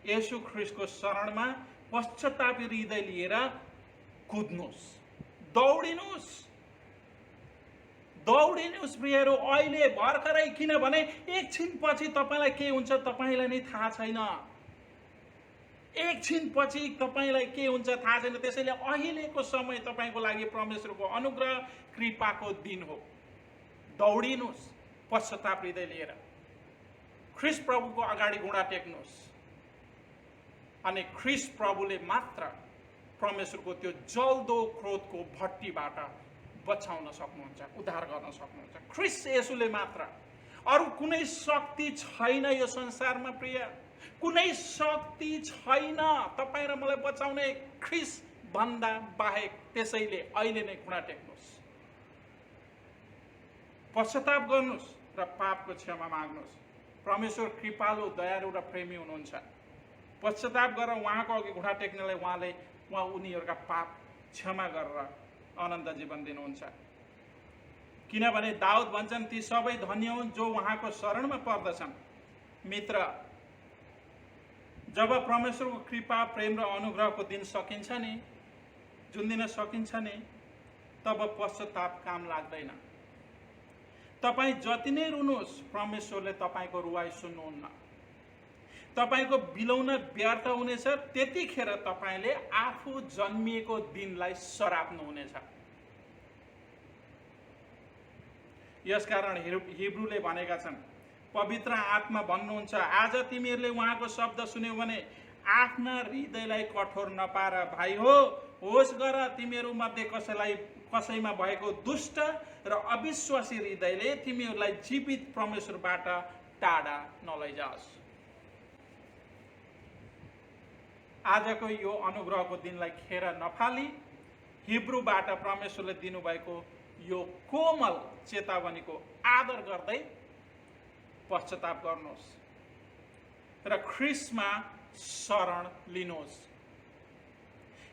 येशू ख्रीष्टको शरणमा पश्चातापी हृदय लिएर कुद्नुहोस्, दौडिनुहोस्, दौडिनुहोस् प्रियहरू, अहिले भर्खरै, किनभने एकछिनपछि तपाईलाई के हुन्छ तपाईलाई नै थाहा छैन। एकछिनपछि तपाईलाई के हुन्छ थाहा छैन। त्यसैले अहिलेको समय तपाईको लागि परमेश्वरको अनुग्रह, कृपाको दिन हो। दौडिनुहोस् पश्चाताप हृदय लिएर, ख्रीष्ट प्रभुको अगाडि घुँडा टेक्नुहोस्, अनि ख्रीष्ट प्रभुले मात्र परमेश्वरको त्यो जल्दो क्रोधको भट्टीबाट बचाउन सक्नुहुन्छ, उद्धार गर्न सक्नुहुन्छ। ख्रीष्ट येशूले मात्र, अरू कुनै शक्ति छैन यो संसारमा प्रिय, कुनै शक्ति छैन तपाईँ र मलाई बचाउने ख्रीष्ट भन्दा बाहेक। त्यसैले अहिले नै घुँडा टेक्नुहोस्, पश्चाताप गर्नुहोस् र पापको क्षमा माग्नुहोस्। परमेश्वर कृपालु, दयालु र प्रेमी हुनुहुन्छ। पश्चाताप गरेर उहाँको अघि घुँडा टेक्नेलाई उहाँ उनीहरूका पाप क्षमा गरेर अनन्त जीवन दिनुहुन्छ। किनभने दाउद भन्छन्, ती सबै धन्य हुन् जो उहाँको शरणमा पर्दछन्। मित्र, जब परमेश्वरको कृपा, प्रेम र अनुग्रहको दिन सकिन्छ नि, जुन दिन सकिन्छ नि, तब पश्चाताप काम लाग्दैन। तपाईँ जति नै रुनुहोस्, परमेश्वरले तपाईँको रुवाई सुन्नुहुन्न। तपाईको बिलौन व्यर्थ हुनेछ, त्यतिखेर तपाईँले आफू जन्मिएको दिनलाई सराप्नुहुनेछ। यसकारण हिब्रूले भनेका छन्, पवित्र आत्मा भन्नुहुन्छ, आज तिमीहरूले उहाँको शब्द सुन्यौ भने आफ्ना हृदयलाई कठोर नपार। भाइ हो, होस गर तिमीहरू मध्ये कसैमा भएको दुष्ट र अविश्वासी हृदयले तिमीहरूलाई जीवित परमेश्वरबाट टाढा नलैजाओस्। आजको यो अनुग्रहको दिनलाई खेर नफाली हिब्रूबाट परमेश्वरले दिनुभएको यो कोमल चेतावनीको आदर गर्दै पश्चाताप गर्नुहोस् र ख्रीष्टमा शरण लिनुहोस्।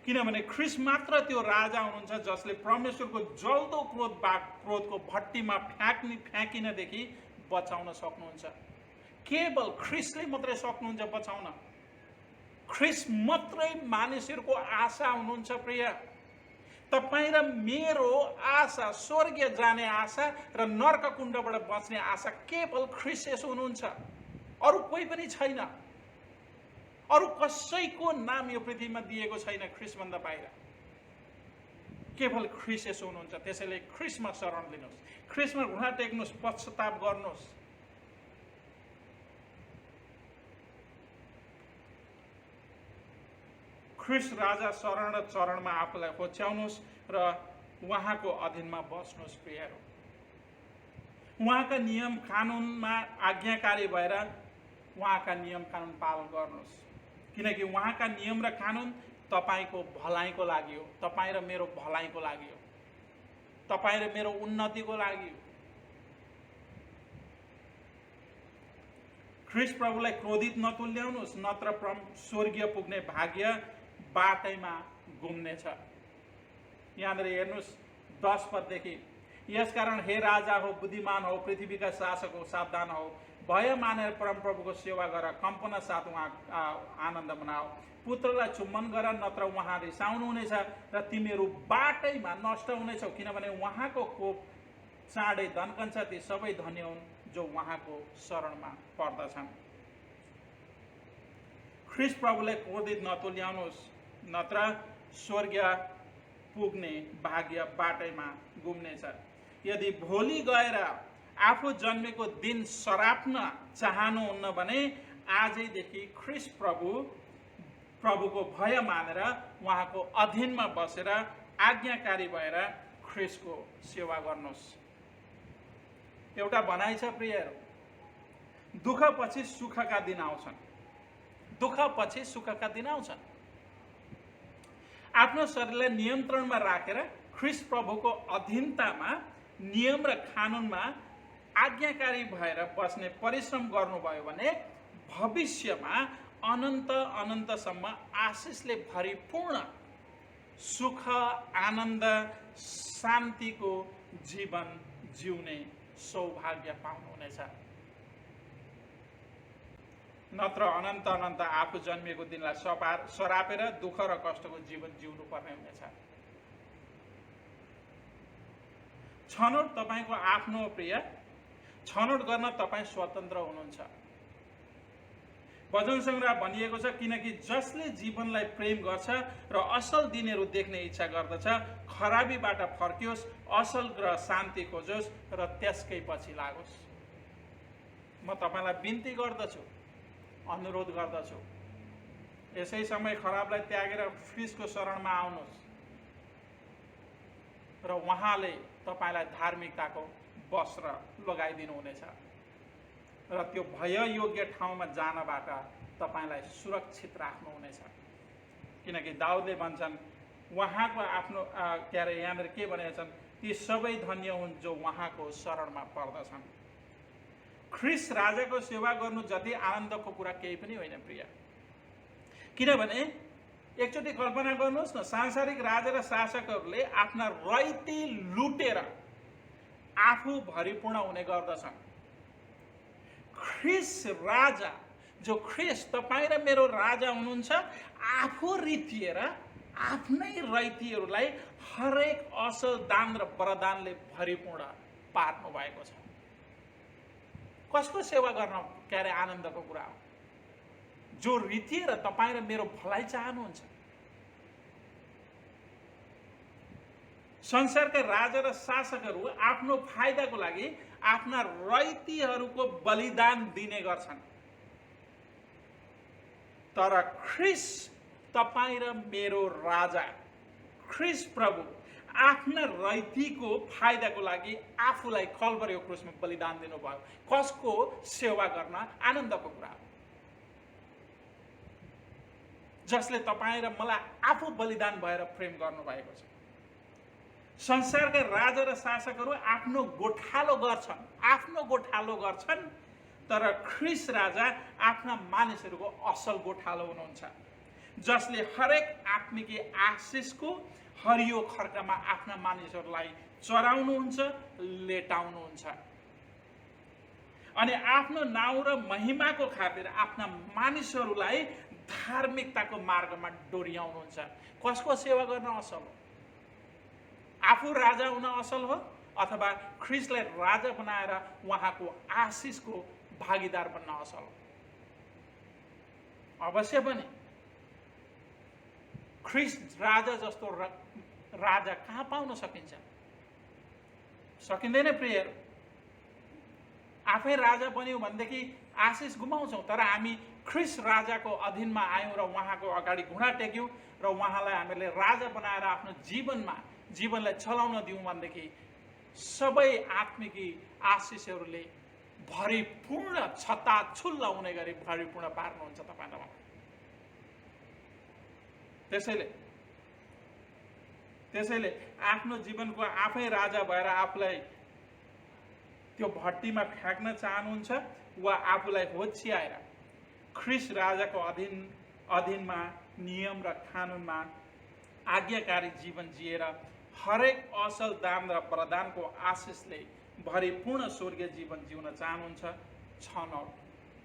किनभने ख्रीष्ट मात्र त्यो राजा हुनुहुन्छ जसले परमेश्वरको जल्दो क्रोधको भट्टीमा फ्याँकिनदेखि बचाउन सक्नुहुन्छ। केवल ख्रीष्टले मात्रै सक्नुहुन्छ बचाउन। ख्रीष्ट मात्रै मानिसहरूको आशा हुनुहुन्छ प्रिय। तपाईँ र मेरो आशा, स्वर्गीय जाने आशा र नर्क कुण्डबाट बच्ने आशा केवल ख्रीष्ट येशू हुनुहुन्छ, अरू कोही पनि छैन। अरू कसैको नाम यो पृथ्वीमा दिएको छैन ख्रीष्टभन्दा बाहिर, केवल ख्रीष्ट येशू हुनुहुन्छ। त्यसैले ख्रीष्टमा शरण लिनुहोस्, ख्रीष्टमा घुँडा टेक्नुहोस्, पश्चाताप गर्नुहोस्। ख्रीष्ट राजा शरण र चरणमा आफूलाई होच्याउनुहोस् र उहाँको अधीनमा बस्नुहोस् प्रियहरू। उहाँका नियम कानुनमा आज्ञाकारी भएर उहाँका नियम कानुन पालन गर्नुहोस्, किनकि उहाँका नियम र कानुन तपाईको भलाइको लागि हो, तपाईँ र मेरो भलाइको लागि हो, तपाईँ र मेरो उन्नतिको लागि हो। ख्रीष्ट प्रभुलाई क्रोधित नतुल्याउनुहोस्, नत्र स्वर्गीय पुग्ने भाग्य बाटैमा घुम्नेछ। यहाँनिर हेर्नुहोस् 10 पददेखि, यसकारण हे राजा हो, बुद्धिमान हो, पृथ्वीका शासक हो, सावधान हो, भय मानेर परमप्रभुको सेवा गर, कम्पना साथ उहाँ आनन्द मनाओ। पुत्रलाई चुम्बन गर, नत्र उहाँ रिसाउनुहुनेछ र तिमीहरू बाटैमा नष्ट हुनेछौ, किनभने उहाँको कोप चाँडै दन्कन्छ। ती सबै धन्य हुन् जो उहाँको शरणमा पर्दछन्। ख्रीष्ट प्रभुलाई क्रोधित नतुल्याउनुहोस्, नत्र स्वर्गीय पुग्ने भाग्य बाटैमा घुम्नेछ। यदि भोलि गएर आफू जन्मेको दिन सराप्न चाहनुहुन्न भने आजैदेखि ख्रीष्ट प्रभुको भय मानेर उहाँको अधीनमा बसेर आज्ञाकारी भएर ख्रीष्टको सेवा गर्नुहोस्। एउटा भनाइ छ प्रियहरू, दुःखपछि सुखका दिन आउँछन्, दुःखपछि सुखका दिन आउँछन्। आफ्नो शरीरलाई नियन्त्रणमा राखेर ख्रीष्ट प्रभुको अधीनतामा नियम र कानुनमा आज्ञाकारी भएर बस्ने परिश्रम गर्नुभयो भने भविष्यमा अनन्तसम्म आशिषले भरिपूर्ण सुख, आनन्द, शान्तिको जीवन जिउने सौभाग्य पाउनुहुनेछ। नत्र अनन्त आफू जन्मिएको दिनलाई सरापेर दुःख र कष्टको जीवन जिउनु पर्ने हुनेछ। छनौट तपाईको आफ्नो प्रिय, छनौट गर्न तपाईँ स्वतन्त्र हुनुहुन्छ। भजन सङ्ग्रह भनिएको छ, किनकि जसले जीवनलाई प्रेम गर्छ र असल दिनहरू देख्ने इच्छा गर्दछ, खराबीबाट फर्कियोस्, असल र शान्ति खोजोस् र त्यसकै पछि लागोस्। म तपाईँलाई बिन्ती गर्दछु, अनुरोध गर्दछु, यसै समय खराबलाई त्यागेर ख्रीष्टको शरणमा आउनुहोस् र उहाँले तपाईँलाई धार्मिकताको वस्त्र लगाइदिनु हुनेछ र त्यो भययोग्य ठाउँमा जानबाट तपाईँलाई सुरक्षित राख्नुहुनेछ। किनकि दाउदले भन्छन्, उहाँको आफ्नो यहाँनिर के भनेका छन्, ती सबै धन्य हुन् जो उहाँको शरणमा पर्दछन्। ख्रीष्ट राजाको सेवा गर्नु जति आनन्दको कुरा केही पनि होइन प्रिय। किनभने एकचोटि कल्पना गर्नुहोस् न, सांसारिक राजा र शासकहरूले आफ्ना रैती लुटेर आफू भरिपूर्ण हुने गर्दछन्। ख्रीष्ट राजा, जो ख्रीष्ट तपाईँ र मेरो राजा हुनुहुन्छ, आफू रितिएर आफ्नै रैतीहरूलाई हरेक असल दान र वरदानले भरिपूर्ण पार्नु भएको छ। कसको सेवा गर्न आनन्दको कुरा हो? जो रितिएर तपाईँ र मेरो भलाइ चाहनुहुन्छ। संसारका राजा र शासकहरू आफ्नो फाइदाको लागि आफ्ना रैतीहरूको बलिदान दिने गर्छन्, तर ख्रीष्ट तपाईँ र मेरो राजा ख्रीष्ट प्रभु आफ्ना रैतीको फाइदाको लागि आफूलाई कल्भरी क्रुसमा बलिदान दिनुभयो। कसको सेवा गर्न आनन्दको कुरा हो? जसले तपाईँ र मलाई आफू बलिदान भएर प्रेम गर्नुभएको छ। संसारका राजा र शासकहरू आफ्नो गोठालो गर्छन्, तर ख्रीष्ट राजा आफ्ना मानिसहरूको असल गोठालो हुनुहुन्छ, जसले हरेक आत्मिकी आशिषको हरियो खर्कामा आफ्ना मानिसहरूलाई चराउनुहुन्छ, लेटाउनुहुन्छ अनि आफ्नो नाउँ र महिमाको खातिर आफ्ना मानिसहरूलाई धार्मिकताको मार्गमा डोर्याउनुहुन्छ। कसको सेवा गर्न असल हो? आफू राजा हुन असल हो अथवा ख्रीष्टलाई राजा बनाएर उहाँको आशिषको भागीदार बन्न असल हो? अवश्य पनि ख्रीष्ट राजा जस्तो राजा कहाँ पाउन सकिन्छ? सकिँदैन प्रियहरू। आफै राजा बन्यौँ भनेदेखि आशिष गुमाउँछौँ, तर हामी ख्रीष्ट राजाको अधीनमा आयौँ र उहाँको अगाडि घुँडा टेक्यौँ र उहाँलाई हामीले राजा बनाएर आफ्नो जीवनलाई चलाउन दिउँ भनेदेखि सबै आत्मिकी आशिषहरूले भरिपूर्ण छताछुल्ल हुने गरी भरिपूर्ण पार्नुहुन्छ तपाईँ र मलाई। त्यसैले आफ्नो जीवनको आफै राजा भएर आफूलाई त्यो भट्टीमा फ्याँक्न चाहनुहुन्छ वा आफूलाई होच्याएर ख्रिस्ट राजाको अधीनमा नियम र कानुनमा आज्ञाकारी जीवन जिएर हरेक असल दान र प्रदानको आशिषले भरिपूर्ण स्वर्गीय जीवन जिउन चाहनुहुन्छ। छनौट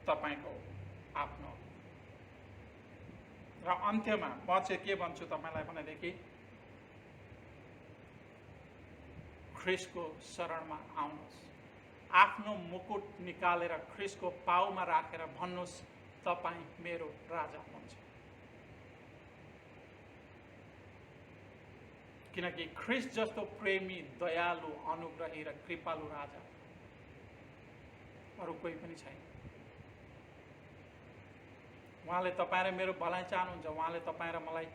तपाईँको आफ्नो। र अन्त्यमा म चाहिँ के भन्छु तपाईँलाई भनेदेखि ख्रिस्टको शरणमा आउनुहोस्। आफ्नो मुकुट निकालेर ख्रिस्टको पाउमा राखेर भन्नुहोस् तपाईँ मेरो राजा हुनुहुन्छ। किनकि ख्रिस्ट जस्तो प्रेमी, दयालु, अनुग्रही र कृपालु राजा अरू कोही पनि छैन। उहाँले तपाईँ र मेरो भलाइ चाहनुहुन्छ। उहाँले तपाईँ र मलाई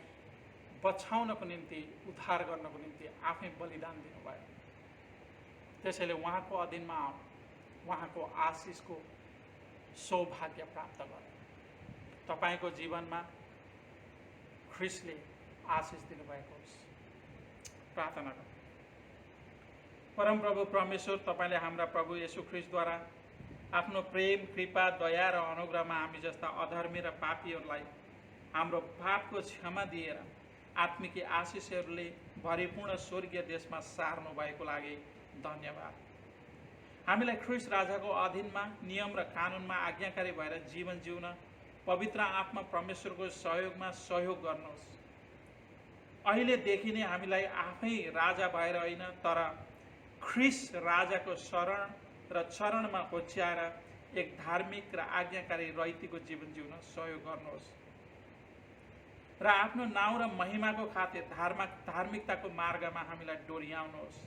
बचाउनको निम्ति, उद्धार गर्नको निम्ति आफै बलिदान दिनुभयो। त्यसैले उहाँको अधीनमा आऊ, उहाँको आशिषको सौभाग्य प्राप्त गर। तपाईँको जीवनमा ख्रिस्टले आशिष दिनुभएको होस्। प्रार्थना गरौँ। परमप्रभु परमेश्वर, तपाईँले हाम्रा प्रभु येशू ख्रिस्टद्वारा आफ्नो प्रेम, कृपा, दया र अनुग्रहमा हामी जस्ता अधर्मी र पापीहरूलाई हाम्रो पापको क्षमा दिएर आत्मिकी आशिषहरूले भरिपूर्ण स्वर्गीय देशमा सार्नु भएको लागि धन्यवाद। हामीलाई ख्रिस्ट राजाको अधीनमा, नियम र कानुनमा आज्ञाकारी भएर जीवन जिउन पवित्र आत्मा परमेश्वरको सहयोगमा सहयोग गर्नुहोस्। अहिलेदेखि नै हामीलाई आफै राजा भएर होइन, तर ख्रिस्ट राजाको शरण र चरणमा होच्याएर एक धार्मिक र आज्ञाकारी रैतीको जीवन जिउन सहयोग गर्नुहोस् र आफ्नो नाउँ र महिमाको खातिर धार्मिकताको मार्गमा हामीलाई डोर्याउनुहोस्।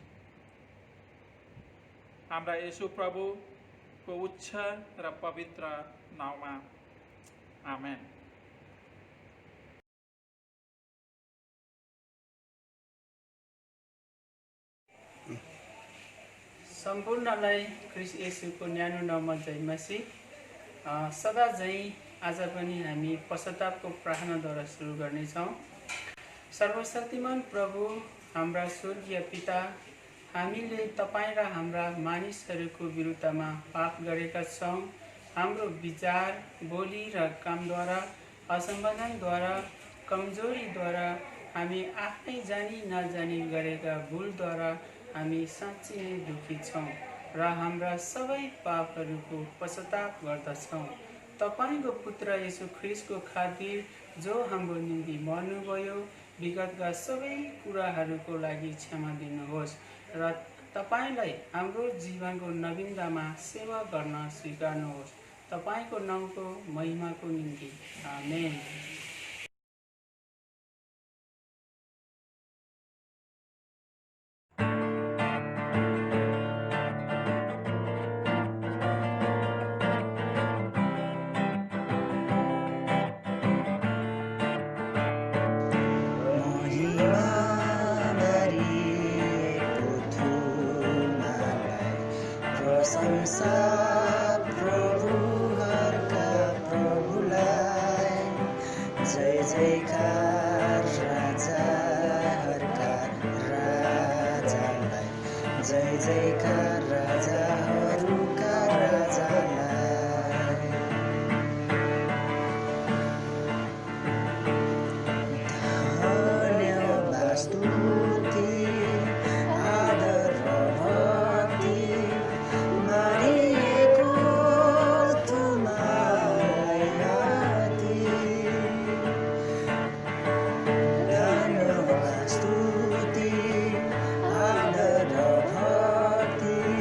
हाम्रा येशू प्रभुको उच्च र पवित्र नाउँमा आमेन। सम्पूर्णलाई ख्रिस्ट येशूको न्यानो नाममा जय मसीह। सदा झैँ आज पनि हामी पश्चातापको प्रार्थनाद्वारा सुरु गर्नेछौँ। सर्वशक्तिमान प्रभु, हाम्रा स्वर्गीय पिता, हामीले तपाईँ र हाम्रा मानिसहरूको विरुद्धमा पाप गरेका छौँ। हाम्रो विचार, बोली र कामद्वारा, असम्बन्धनद्वारा, कमजोरीद्वारा, हामी आफ्नै जानी नजानी गरेका भुलद्वारा हामी साँच्चै नै दुखी छौँ र हाम्रा सबै पापहरूको पश्चाताप गर्दछौँ। तपाईँको पुत्र येशू ख्रिस्टको खातिर जो हाम्रो निम्ति मर्नुभयो, विगतका सबै कुराहरूको लागि क्षमा दिनुहोस् र तपाईँलाई हाम्रो जीवनको नवीनतामा सेवा गर्न स्वीकार्नुहोस्। तपाईँको नामको महिमाको निम्ति आमेन। स्तुति आदर भक्ति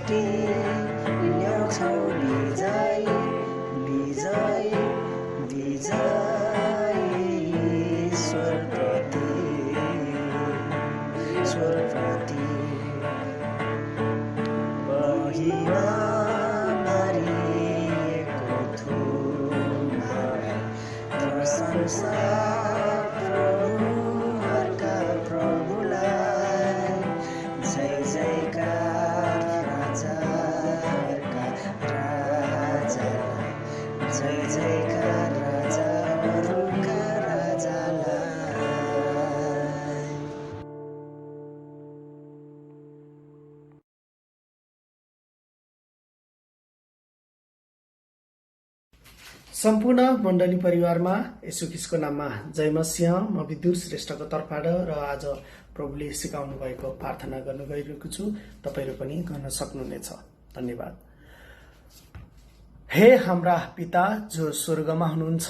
दृष्टि ल्याउँछौ विजय विजय विजय ईश्वरप्रति महिमा मारिएको थुमालाई प्रशंसा प्रभुहरूका प्रभुलाई जय जयकार राजाहरूका राजालाई जय जयकार राजाहरूका राजालाई। सम्पूर्ण मण्डली परिवारमा येशू ख्रीष्टको नाममा जय मसीह। म विदुर श्रेष्ठको तर्फबाट र आज प्रभुले सिकाउनु भएको प्रार्थना गर्न गइरहेको छु। तपाईहरु पनि गर्न सक्नुहुनेछ। धन्यवाद। हे हाम्रा पिता जो स्वर्गमा हुनुहुन्छ,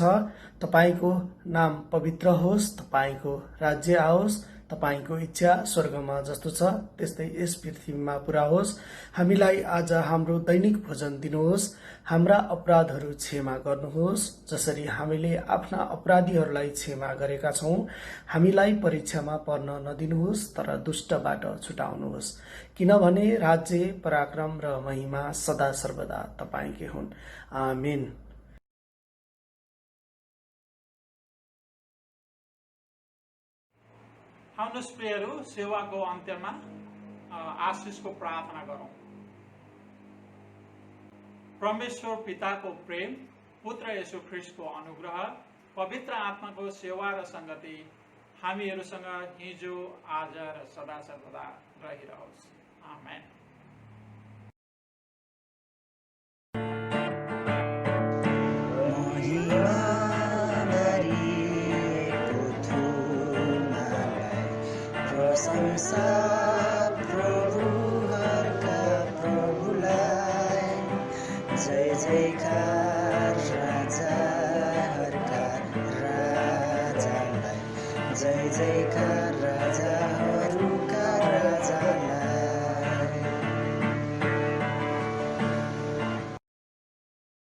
तपाईको नाम पवित्र होस्, तपाईको राज्य आओस्, तपाईको इच्छा स्वर्गमा जस्तो छ त्यस्तै यस पृथ्वीमा पूरा होस्। हामीलाई आज हाम्रो दैनिक भोजन दिनुहोस्। हाम्रा अपराधहरू क्षमा गर्नुहोस् जसरी हामीले आफ्ना अपराधीहरूलाई क्षमा गरेका छौं। हामीलाई परीक्षामा पर्न नदिनुहोस् तर दुष्टबाट छुटाउनुहोस्, किनभने राज्य, पराक्रम र महिमा सदा सर्वदा तपाईकै हुन्। आमेन। आउनुहोस् प्रियहरू, सेवाको अन्त्यमा आशिषको प्रार्थना गरौं। परमेश्वर पिताको प्रेम, पुत्र येशू ख्रीष्टको अनुग्रह, पवित्र आत्माको सेवा र संगति हामीहरूसँग हिजो, आज र सदा सर्वदा रहिरहोस्। आमेन। प्रशंसा प्रभुहरूका प्रभुलाई जय जयकार राजाहरूका राजालाई जय जयकार